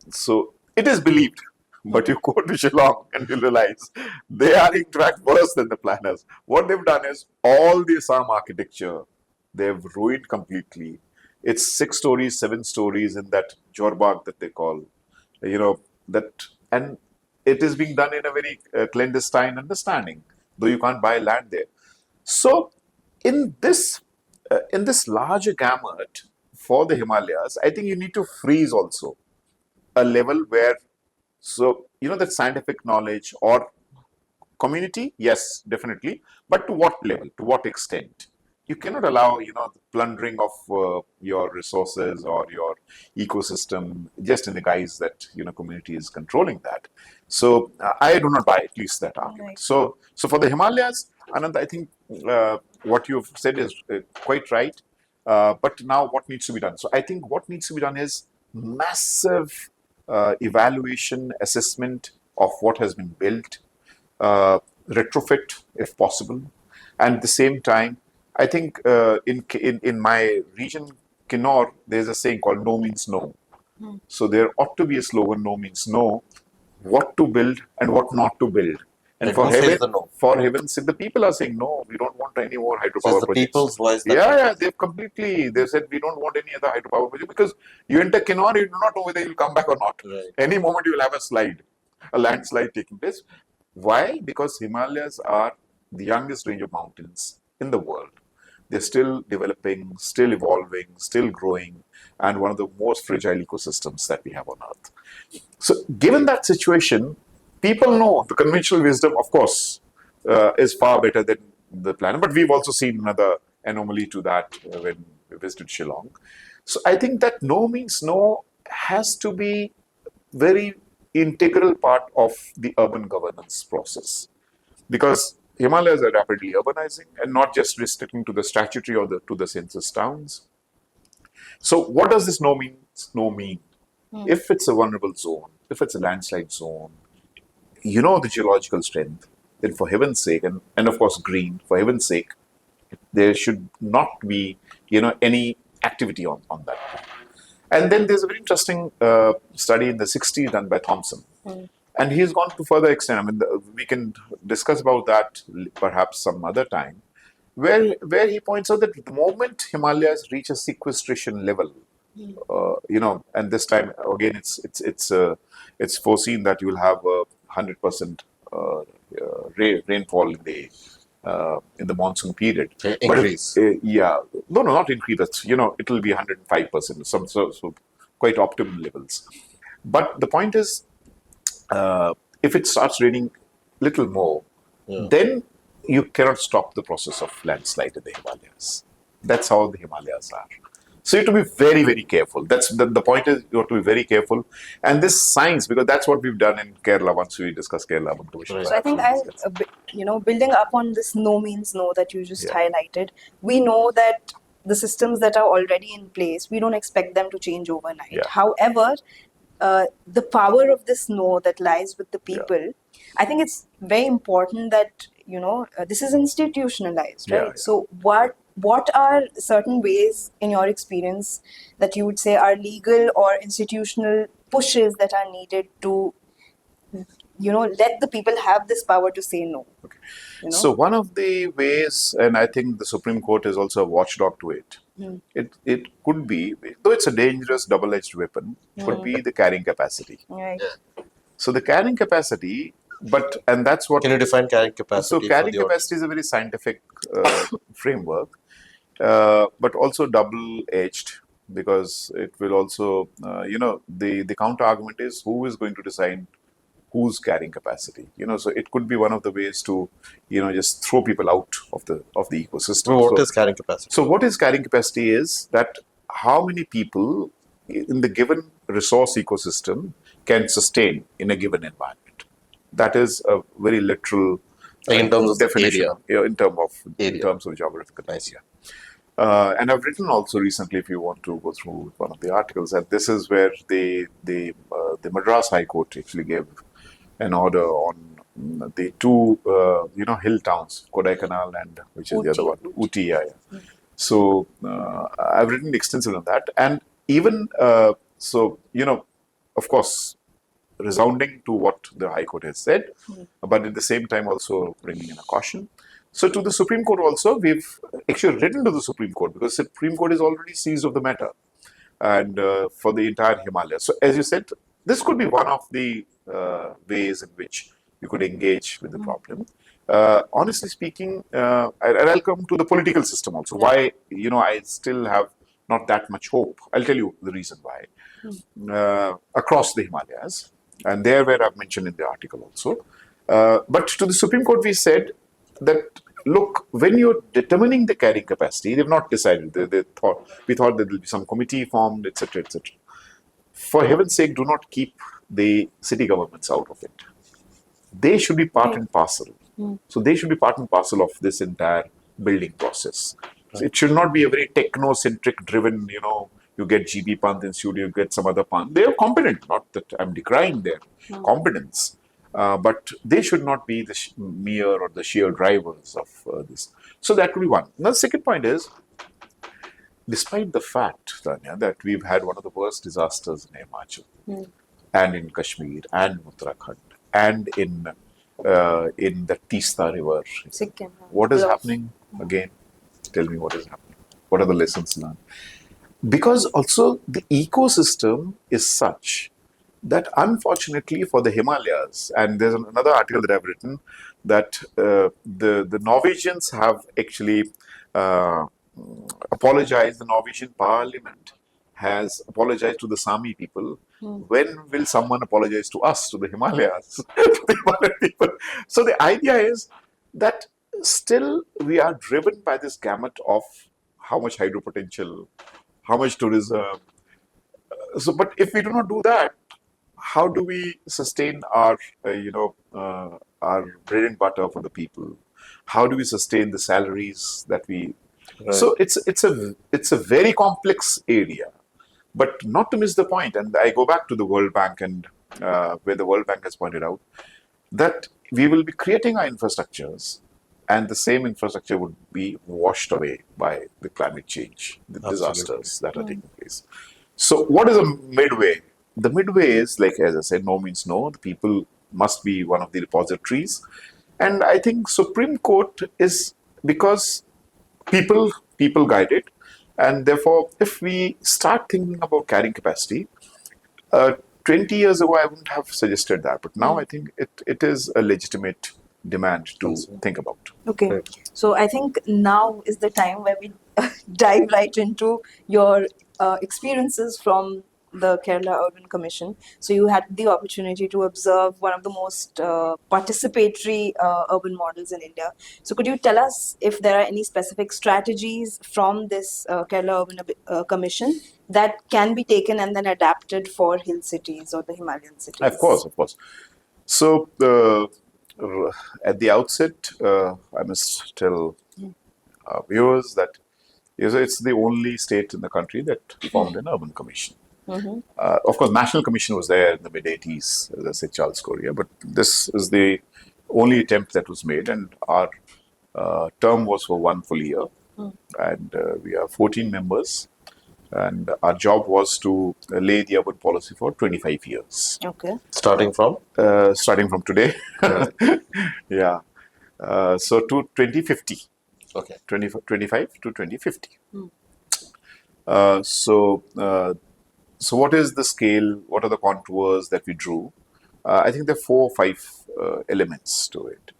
So it is believed, but you go to Shillong and you realize they are in fact worse than the planners. What they've done is all the Assam architecture, they've ruined completely. It's 6 stories, 7 stories in that Jorbag that they call, and it is being done in a very clandestine understanding, though you can't buy land there. So in this larger gamut for the Himalayas, I think you need to freeze also a level where, that scientific knowledge or community, yes, definitely, but to what level, to what extent? You cannot allow, the plundering of your resources or your ecosystem just in the guise that, community is controlling that. So I do not buy at least that argument. Right. So for the Himalayas, Anand, I think what you've said is quite right. But now what needs to be done? So I think what needs to be done is massive evaluation, assessment of what has been built, retrofit if possible, and at the same time, I think in my region, Kinnaur, there's a saying called "no means no." So there ought to be a slogan: "No means no." What to build and what not to build. And Who says the no? for heaven's sake, the people are saying no. We don't want any more So hydropower it's the projects. people's voice. That Yeah, they've said we don't want any other hydropower project because you enter Kinnaur, you do not know whether you'll come back or not. Right. Any moment you will have a landslide taking place. Why? Because Himalayas are the youngest range of mountains in the world. They're still developing, still evolving, still growing, and one of the most fragile ecosystems that we have on Earth. So, given that situation, people know the conventional wisdom, of course, is far better than the plan. But we've also seen another anomaly to that when we visited Shillong. So, I think that no means no has to be very integral part of the urban governance process, because Himalayas are rapidly urbanizing and not just restricting to the statutory or to the census towns. So what does this no mean? If it's a vulnerable zone, if it's a landslide zone, you know the geological strength, then for heaven's sake, and of course green, for heaven's sake, there should not be, any activity on that. And then there's a very interesting study in the 60s done by Thompson. And he's gone to further extent. I mean, we can discuss about that perhaps some other time, where he points out that the moment Himalayas reach a sequestration level, and this time again, it's foreseen that you will have 100% rainfall in the monsoon period. Increase. But, no, not increase. That's, it'll be 105%, so quite optimum levels. But the point is, if it starts raining little more, then you cannot stop the process of landslide in the Himalayas. That's how the Himalayas are. So you have to be very, very careful. That's the point is you have to be very careful. And this science, because that's what we've done in Kerala once we discussed Kerala. So I think building up on this no means no that you just highlighted, we know that the systems that are already in place, we don't expect them to change overnight. Yeah. However, the power of this no that lies with the people, I think it's very important that, this is institutionalized, right? Yeah. So what are certain ways in your experience that you would say are legal or institutional pushes that are needed to, let the people have this power to say no? Okay. So one of the ways, and I think the Supreme Court is also a watchdog to it, it could be, though it's a dangerous double-edged weapon, could be the carrying capacity. Right. So the carrying capacity, and that's what... Can you define carrying capacity? So carrying capacity is a very scientific framework, but also double-edged, because it will also, the counter-argument is who is going to decide who's carrying capacity. So it could be one of the ways to, just throw people out of the ecosystem. So what is carrying capacity? So what is carrying capacity is that how many people in the given resource ecosystem can sustain in a given environment. That is a very literal in terms of definition. area. In terms of geographical area. And I've written also recently, if you want to go through one of the articles, that this is where the Madras High Court actually gave an order on the two, hill towns, Kodaikanal and which is the other one, Ooty. Yeah. So I've written extensively on that, and even of course, resounding to what the High Court has said, but at the same time also bringing in a caution. So to the Supreme Court also, we've actually written to the Supreme Court because the Supreme Court is already seized of the matter, and for the entire Himalayas. So as you said, this could be one of the ways in which you could engage with the problem. Honestly speaking, I'll come to the political system also. Why, I still have not that much hope. I'll tell you the reason why. Across the Himalayas, and there where I've mentioned in the article also. But to the Supreme Court, we said that, look, when you're determining the carrying capacity, they've not decided. We thought there will be some committee formed, etc., etc. For heaven's sake, do not keep the city governments out of it. They should be part and parcel. So they should be part and parcel of this entire building process. So it should not be a very technocentric driven, you get GB Pant Institute, you get some other Pant. They are competent, not that I'm decrying their competence, but they should not be the mere or the sheer drivers of this. So that would be one. Now, the second point is, despite the fact, Tanya, that we've had one of the worst disasters in Himachal, and in Kashmir, and Uttarakhand, and in the Teesta River. Sikkim. What is happening again? Tell me what is happening. What are the lessons learned? Because also the ecosystem is such that unfortunately for the Himalayas, and there's another article that I've written, that the Norwegians have actually apologized, the Norwegian parliament has apologized to the Sami people. When will someone apologize to us, to the Himalayas, to the Himalayan people? So the idea is that still we are driven by this gamut of how much hydro potential, how much tourism. But if we do not do that, how do we sustain our, our bread and butter for the people? How do we sustain the salaries that we? Right. So it's a very complex area, but not to miss the point. And I go back to the World Bank and where the World Bank has pointed out, that we will be creating our infrastructures, and the same infrastructure would be washed away by the climate change, the disasters that are taking place. So, what is a midway? The midway is, like as I said, no means no. The people must be one of the repositories, and I think Supreme Court is because people guide it, and therefore, if we start thinking about carrying capacity, uh, 20 years ago, I wouldn't have suggested that, but now I think it is a legitimate demand to think about. Okay. Right. So I think now is the time where we dive right into your experiences from the Kerala Urban Commission. So you had the opportunity to observe one of the most participatory urban models in India. So could you tell us if there are any specific strategies from this Kerala Urban Commission that can be taken and then adapted for hill cities or the Himalayan cities? Of course. So, at the outset, I must tell viewers that it's the only state in the country that formed an urban commission. Of course, National Commission was there in the mid 80s, as I said, Charles Correa, but this is the only attempt that was made, and our term was for one full year. And we are 14 members, and our job was to lay the urban policy for 25 years. Okay. Starting from? Starting from today. Yeah. So to 2050. Okay. 25 to 2050. So what is the scale? What are the contours that we drew? I think there are 4 or 5 elements to it.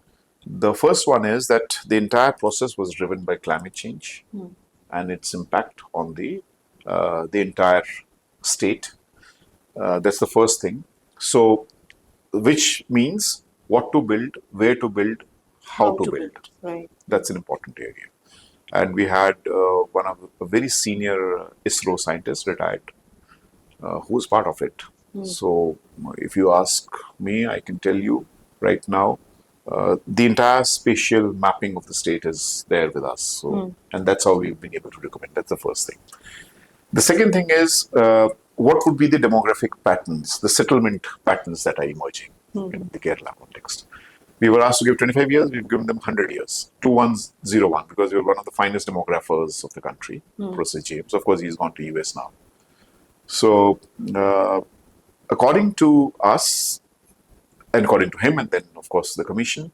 The first one is that the entire process was driven by climate change and its impact on the entire state. That's the first thing. So, which means what to build, where to build, how to build. Right. That's an important area. And we had one of a very senior ISRO scientist retired, who was part of it. So, if you ask me, I can tell you right now, the entire spatial mapping of the state is there with us. So, and that's how we've been able to recommend. That's the first thing. The second thing is, what would be the demographic patterns, the settlement patterns that are emerging in the Kerala context? We were asked to give 25 years, we've given them 100 years, 2101, because we were one of the finest demographers of the country, Professor James. Of course, he's gone to US now. So, according to us, and according to him, and then, of course, the commission,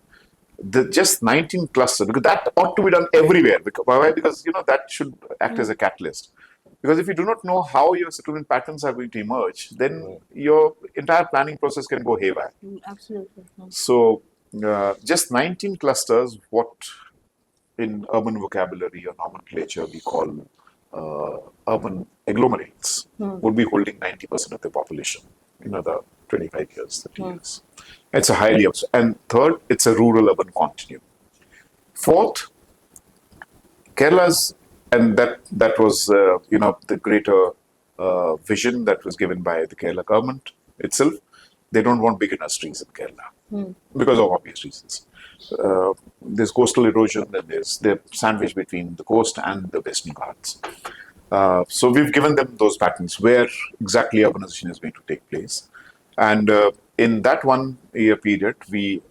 just 19 clusters, because that ought to be done everywhere. Why? Because, that should act as a catalyst. Because if you do not know how your settlement patterns are going to emerge, then your entire planning process can go haywire. Absolutely. So, just 19 clusters, what in urban vocabulary or nomenclature we call urban agglomerates, would be holding 90% of the population in another 25 years, 30 years. It's a highly, and third, it's a rural-urban continuum. Fourth, Kerala's, and that was, the greater vision that was given by the Kerala government itself. They don't want big industries in Kerala because of obvious reasons. There's coastal erosion, and they're sandwiched between the coast and the Western Ghats. So we've given them those patterns where exactly urbanization is going to take place. And in that 1 year period,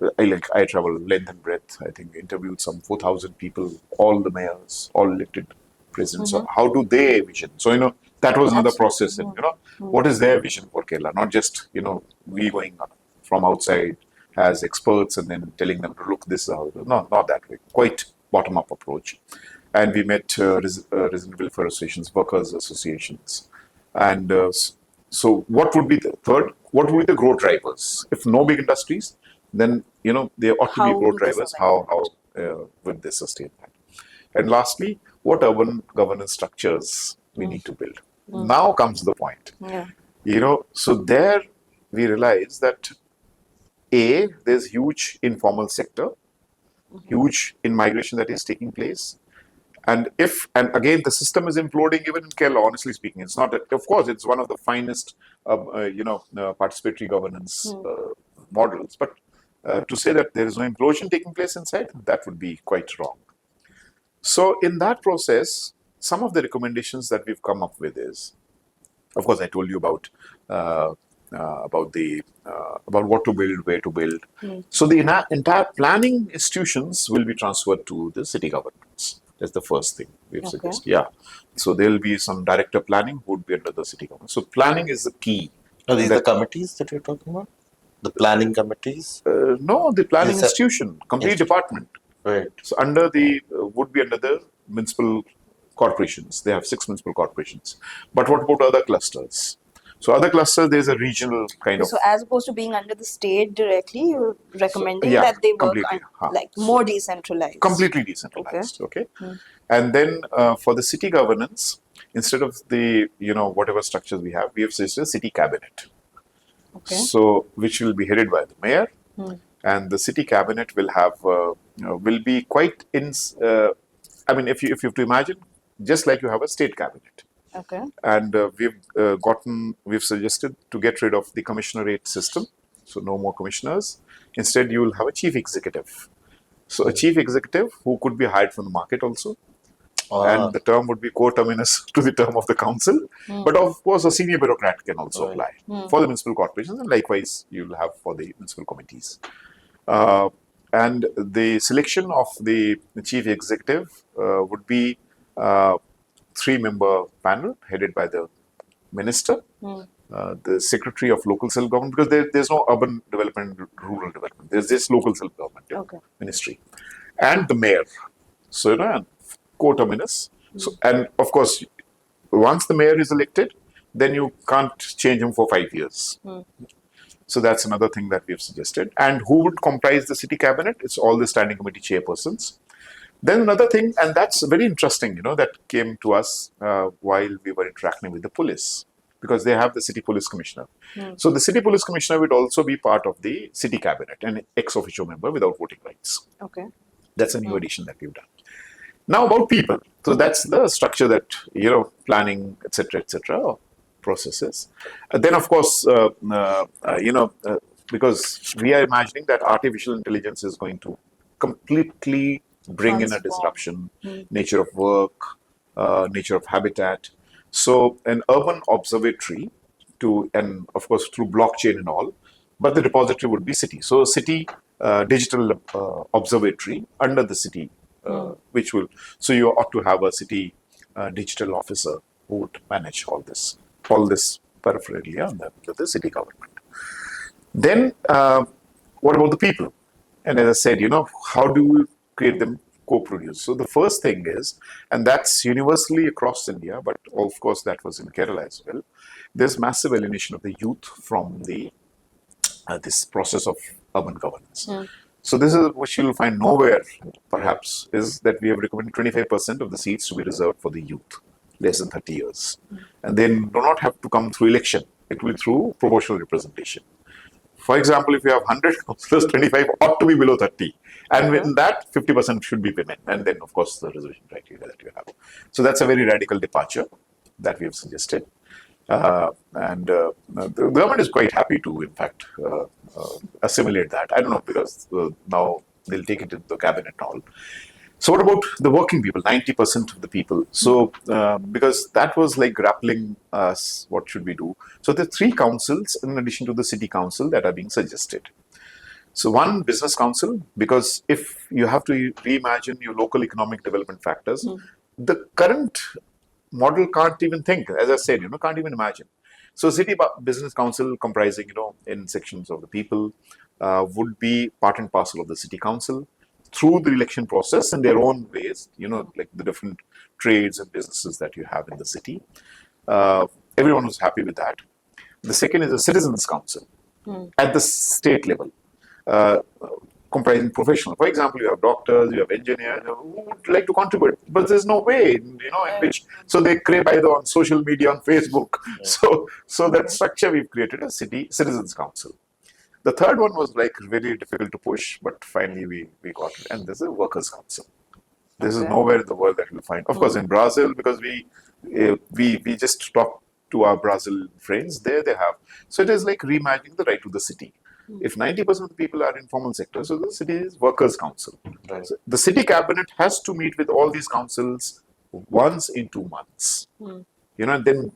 I traveled length and breadth. I think interviewed some 4,000 people, all the mayors, all elected presidents. So how do they vision? So, that was another process. And, what is their vision for Kerala? Not just, we going from outside as experts and then telling them to look this out. No, not that way. Quite bottom-up approach. And we met resident welfare associations, workers associations. And so what would be the third? What would be the growth drivers? If no big industries, then, there ought to be growth drivers. How would they sustain that? And lastly, what urban governance structures we need to build. Now comes the point. So there we realize that there's huge informal sector, huge in-migration that is taking place. And again, the system is imploding even in Kerala, honestly speaking. It's not, of course, it's one of the finest, participatory governance models. But to say that there is no implosion taking place inside, that would be quite wrong. So in that process, some of the recommendations that we've come up with is, of course, I told you about about what to build, where to build. So the entire planning institutions will be transferred to the city governments. That's the first thing we've Okay. suggested. Yeah. So there will be some director planning who would be under the city government. So planning is the key. Are these That- the committees that you're talking about? The planning committees? no, the planning Is that- institution, complete Yes. department. Right. So under the would be under the municipal corporations. They have 6 municipal corporations. But what about other clusters? So other clusters, there's a regional kind of. So as opposed to being under the state directly, you're recommending yeah, that they work completely, like more decentralized. completely decentralized. Okay. And then for the city governance, instead of the whatever structures we have suggested a city cabinet. Okay. So which will be headed by the mayor, and the city cabinet will have will be quite in. I mean, if you have to imagine, just like you have a state cabinet. Okay. And we've suggested to get rid of the commissionerate system, so no more commissioners. Instead, you will have a chief executive. So a chief executive who could be hired from the market also, and the term would be coterminous to the term of the council. But of course, a senior bureaucrat can also apply for the municipal corporations, and likewise you will have for the municipal committees. And the selection of the chief executive would be 3-member panel headed by the minister, the secretary of local self-government, because there's no urban development, rural development. There's just local self-government ministry, and the mayor. So, and coterminous. So, and of course, once the mayor is elected, then you can't change him for 5 years. So that's another thing that we've suggested. And who would comprise the city cabinet? It's all the standing committee chairpersons. Then another thing, and that's very interesting, that came to us while we were interacting with the police, because they have the city police commissioner. So the city police commissioner would also be part of the city cabinet, an ex officio member without voting rights. Okay. That's a new addition that we've done. Now about people. So that's the structure that, planning, etc., processes. Then of course, because we are imagining that artificial intelligence is going to completely bring in a disruption, nature of work, nature of habitat. So an urban observatory and of course through blockchain and all, but the repository would be city. So city digital observatory under the city, which will, so you ought to have a city digital officer who would manage all this paraphernalia under the city government. Then what about the people? And as I said, how do we create them co-produce? So the first thing is, and that's universally across India, but of course that was in Kerala as well, there's massive alienation of the youth from the this process of urban governance. So this is which you'll find nowhere, perhaps, is that we have recommended 25% of the seats to be reserved for the youth, less than 30 years. And they do not have to come through election. It will be through proportional representation. For example, if you have 100 councillors, 25 ought to be below 30. And within that, 50% should be women. And then, of course, the reservation criteria that you have. So that's a very radical departure that we have suggested. And the government is quite happy to, in fact, assimilate that. I don't know, because now they'll take it into the cabinet and all. So what about the working people, 90% of the people? So because that was like grappling us, what should we do? So there are 3 councils in addition to the city council that are being suggested. So one, business council, because if you have to reimagine your local economic development factors, the current model can't even think, as I said, can't even imagine. So city business council comprising, in sections of the people would be part and parcel of the city council through the election process in their own ways, like the different trades and businesses that you have in the city. Everyone was happy with that. The second is a citizens council at the state level, comprising professionals. For example, you have doctors, you have engineers who would like to contribute, but there's no way, in which, so they crave either on social media, on Facebook. So that structure we've created a citizens council. The third one was like very difficult to push, but finally we got it. And there's a workers' council. This is nowhere in the world that you'll find. Of course, in Brazil, because we just talked to our Brazil friends, there they have. So it is like reimagining the right to the city. If 90% of the people are in formal sector, so the city is workers' council. Right. So the city cabinet has to meet with all these councils once in 2 months. and then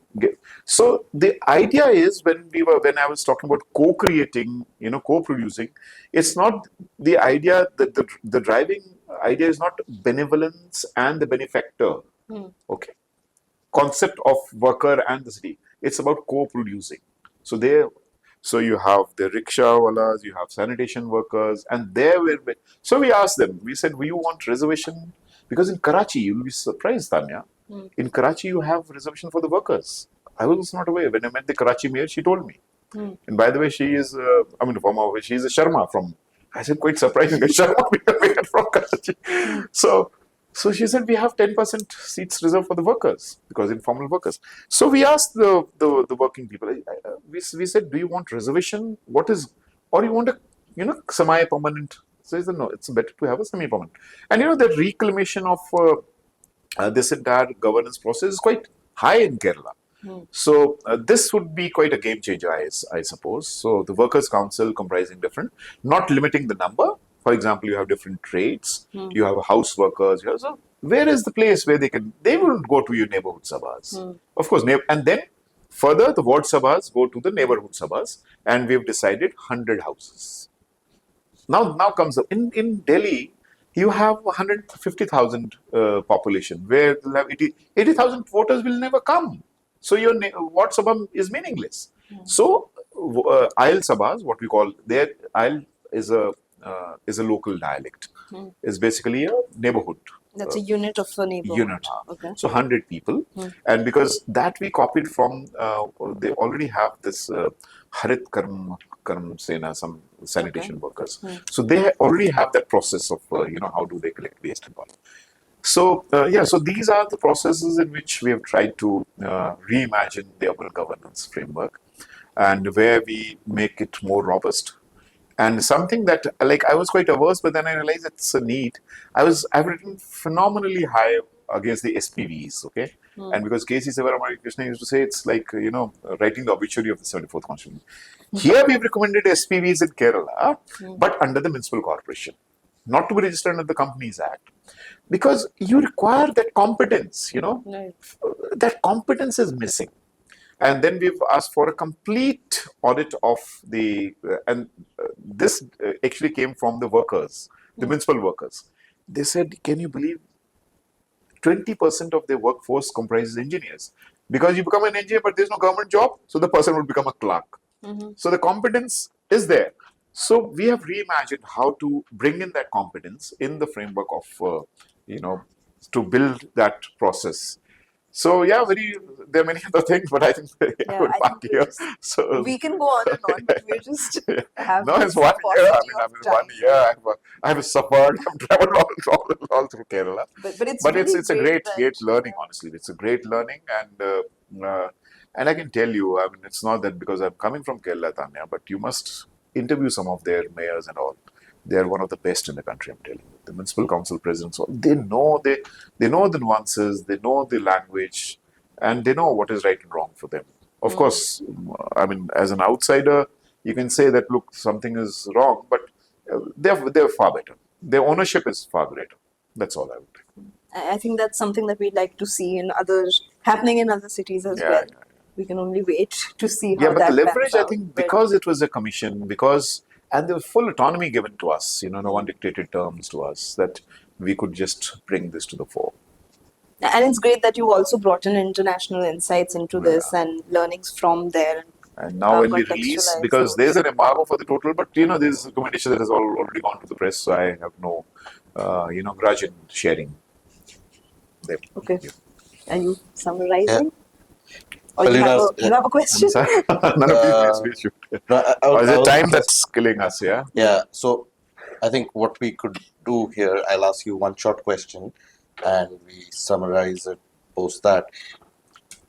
so the idea is when I was talking about co-creating, co-producing, it's not the idea that the driving idea is not benevolence and the benefactor. Okay, concept of worker and the city. It's about co-producing. So so you have the rickshaw wallahs, you have sanitation workers, and so we asked them. We said, "Do you want reservation?" Because in Karachi, you'll be surprised, Tanya. In Karachi, you have reservation for the workers. I was not aware. When I met the Karachi mayor, she told me. And by the way, she is, she's a Sharma from. I said, quite surprising, a Sharma mayor from Karachi. So she said, we have 10% seats reserved for the workers, because informal workers. So we asked the working people, we said, do you want reservation? Or you want a, semi-permanent? So he said, no, it's better to have a semi-permanent. And the reclamation of this entire governance process is quite high in Kerala. So this would be quite a game changer, I suppose. So the Workers' Council comprising different, not limiting the number. For example, you have different trades, you have house workers. So where is the place where they will go to your neighborhood sabhas? Of course, and then further the ward sabhas go to the neighborhood sabhas, and we've decided 100 houses. Now comes up in Delhi, you have 150,000 population where 80,000 voters will never come. So your ward sabha is meaningless. So Aisle sabhas, what we call there, Aisle is a local dialect. Is basically a neighborhood. That's a unit of a neighborhood. Unit. Okay. So 100 people. And because that we copied from, they already have this Harit Karm Sena, some sanitation workers. So they already have that process of, how do they collect waste and all. So, so these are the processes in which we have tried to reimagine the urban governance framework, and where we make it more robust. And something that, I was quite averse, but then I realized it's a need. I've written phenomenally high against the SPVs, okay? And because K.C. Sivaramani Krishna used to say, it's like, writing the obituary of the 74th Constitution. Here we've recommended SPVs in Kerala, but under the municipal corporation, not to be registered under the Companies Act. Because you require that competence, Right. That competence is missing. And then we've asked for a complete audit of this actually came from the workers, the municipal workers. They said, can you believe 20% of their workforce comprises engineers? Because you become an engineer, but there's no government job, so the person would become a clerk. So the competence is there. So we have reimagined how to bring in that competence in the framework of, to build that process. So there are many other things, but I think I would park here. So we can go on and on, but we're just have no, it's 1 year. I mean, 1 year. I have suffered. I've traveled all through Kerala. But it's a great that, learning. Honestly, it's a great learning, and I can tell you, I mean, it's not that because I'm coming from Kerala, Tanya, but you must interview some of their mayors and all. They are one of the best in the country, I'm telling you. The municipal council presidents, they know the nuances, they know the language, and they know what is right and wrong for them. Of course, I mean, as an outsider, you can say that, look, something is wrong, but they're far better. Their ownership is far greater. That's all I would think. I think that's something that we'd like to see happening in other cities as well. Yeah. We can only wait to see how Yeah, but that the leverage, pans I out. think, because it was a commission, and the full autonomy given to us, no one dictated terms to us, that we could just bring this to the fore. And it's great that you also brought in international insights into this and learnings from there. And now when we release, contextualize because those. there's an embargo for the total, but there's a recommendation that has already gone to the press, so I have no, grudge in sharing them. Okay. Are you summarizing? Or Well, you have a question? None of these shoot. Or is it time that's killing us, yeah? Yeah, so I think what we could do here, I'll ask you one short question and we summarize it post that.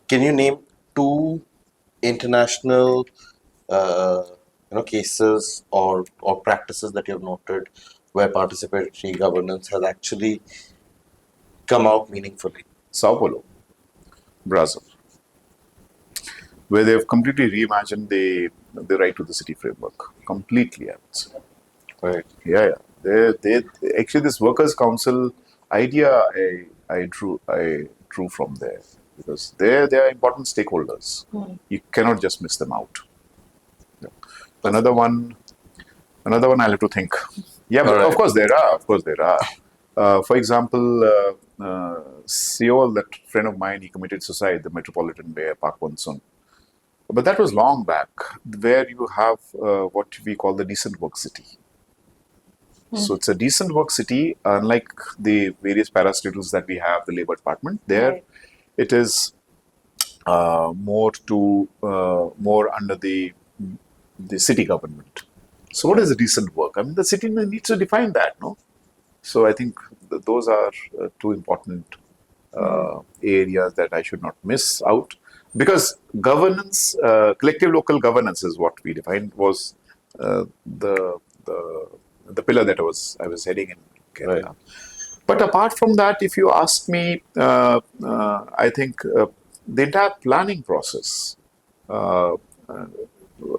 Can you name 2 international cases or practices that you have noted where participatory governance has actually come out meaningfully? Sao Paulo, Brazil, where they've completely reimagined the right to the city framework. Completely, I would say. Right. Yeah. They actually, this workers' council idea I drew from there. because they are important stakeholders. You cannot just miss them out. Yeah. Another one I'll have to think. Yeah, but of course there are. Of course there are. For example, Seoul, that friend of mine, he committed suicide, the Metropolitan Mayor Park Won-sun. But that was long back, where you have what we call the decent work city. So it's a decent work city, unlike the various parastatals that we have, the Labour Department. There, Right. it is more under the city government. So what is a decent work? I mean, the city needs to define that, no? So I think those are two important areas that I should not miss out, because governance, collective local governance, is what we defined was the pillar that I was heading in Kerala. Right. But apart from that, if you ask me, I think the entire planning process, uh,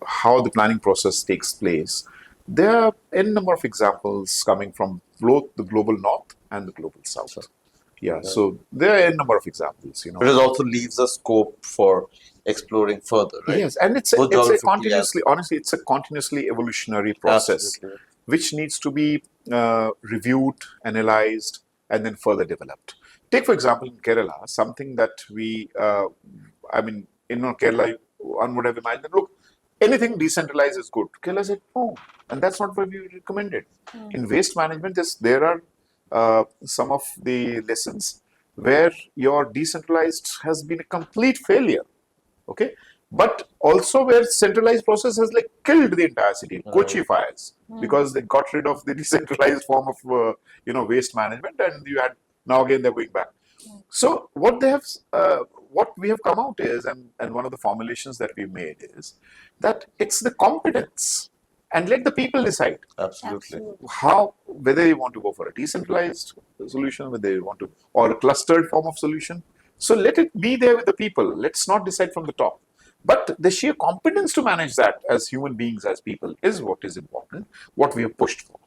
how the planning process takes place, there are n number of examples coming from both the global north and the global south. Yeah, so there are n number of examples, But it also leaves a scope for exploring further, right? Yes, and it's Both a geographically continuously, honestly, it's a continuously evolutionary process, Absolutely. which needs to be reviewed, analyzed, and then further developed. Take, for example, in Kerala, something that I mean, Kerala, one would have imagined, look, anything decentralized is good. Kerala said, no, and that's not what we recommended. In waste management, there are some of the lessons where your decentralized has been a complete failure. Okay, but also where centralized process has like killed the entire city. Kochi fires, because they got rid of the decentralized form of waste management, and you had, now again they're going back. So what we have come out is, and one of the formulations that we made is that it's the competence, and let the people decide Absolutely. how, whether you want to go for a decentralized solution, whether you want to, or a clustered form of solution. So let it be there with the people. Let's not decide from the top. But the sheer competence to manage that as human beings, as people, is what is important, what we have pushed for.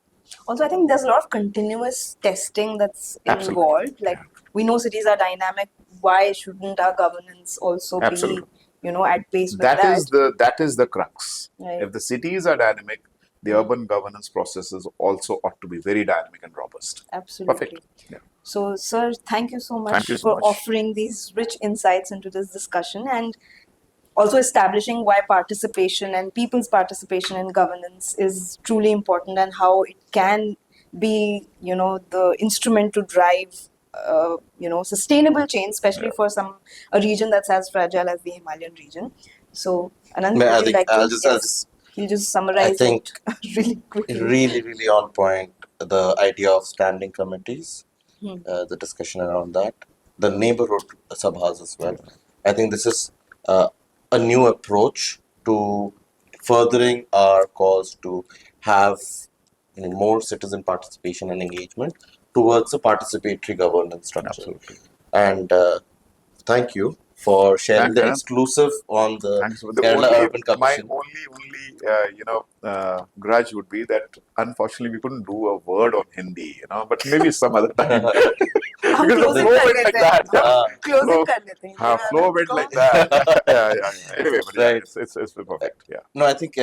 Also, I think there's a lot of continuous testing that's Absolutely. involved. Like, we know cities are dynamic. Why shouldn't our governance also Absolutely. be, at pace with That that? that is the crux. Right. If the cities are dynamic, the urban governance processes also ought to be very dynamic and robust. Absolutely. Perfect. Yeah. So, sir, thank you so much Thank you so for much. offering these rich insights into this discussion, and also establishing why participation and people's participation in governance is truly important, and how it can be, the instrument to drive, sustainable change, especially for a region that's as fragile as the Himalayan region. So, Anand, I would you think like to? I'll just He'll just summarize think it really quickly. really on point, the idea of standing committees, the discussion around that, the neighborhood sabhas as well. I think this is a new approach to furthering our cause to have more citizen participation and engagement towards a participatory governance structure. Absolutely. And thank you for sharing Thanks, the Anand. exclusive on the Thanks. Kerala Urban My Commission. only grudge would be that unfortunately we couldn't do a word on Hindi, but maybe some other time. हम Because the closing flow कर went लेते like हैं. that. Yeah. Closing Flow- कर लेते हैं. हाँ, Yeah, flow let's went go. like that. Yeah. Anyway, but yeah, Right. it's perfect. Yeah. No, I think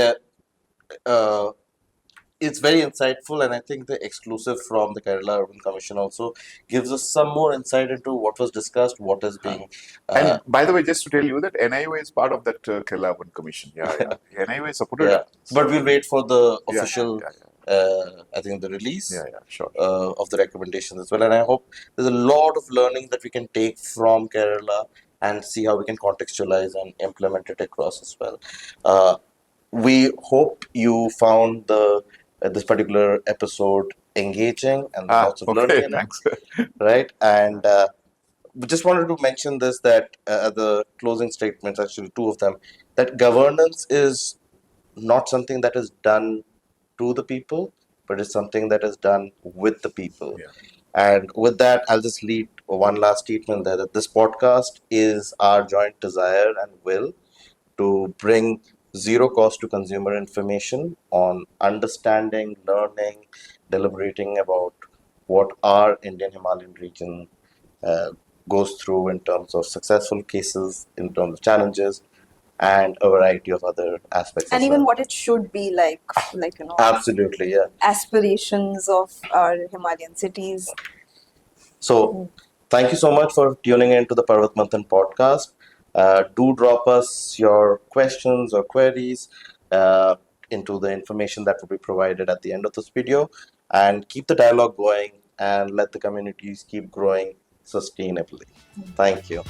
it's very insightful, and I think the exclusive from the Kerala Urban Commission also gives us some more insight into what was discussed, what is being. And by the way, just to tell you that NIUA is part of that Kerala Urban Commission. Yeah. NIUA supported Yeah, it. but we'll wait for the Yeah, official, yeah. I think, the release Yeah, sure. of the recommendations as well. And I hope there's a lot of learning that we can take from Kerala and see how we can contextualize and implement it across as well. We hope you found this particular episode engaging and lots of learning in Thanks. it, right? And we just wanted to mention this, that the closing statements, actually two of them, that governance is not something that is done to the people, but it's something that is done with the people. Yeah. And with that, I'll just leave one last statement there, that this podcast is our joint desire and will to bring zero cost to consumer information on understanding, learning, deliberating about what our Indian Himalayan region goes through in terms of successful cases, in terms of challenges, and a variety of other aspects And as even well. what it should be like, Absolutely, yeah. aspirations of our Himalayan cities. So, thank you so much for tuning in to the Parvat Manthan podcast. Do drop us your questions or queries into the information that will be provided at the end of this video, and keep the dialogue going and let the communities keep growing sustainably. Thank you.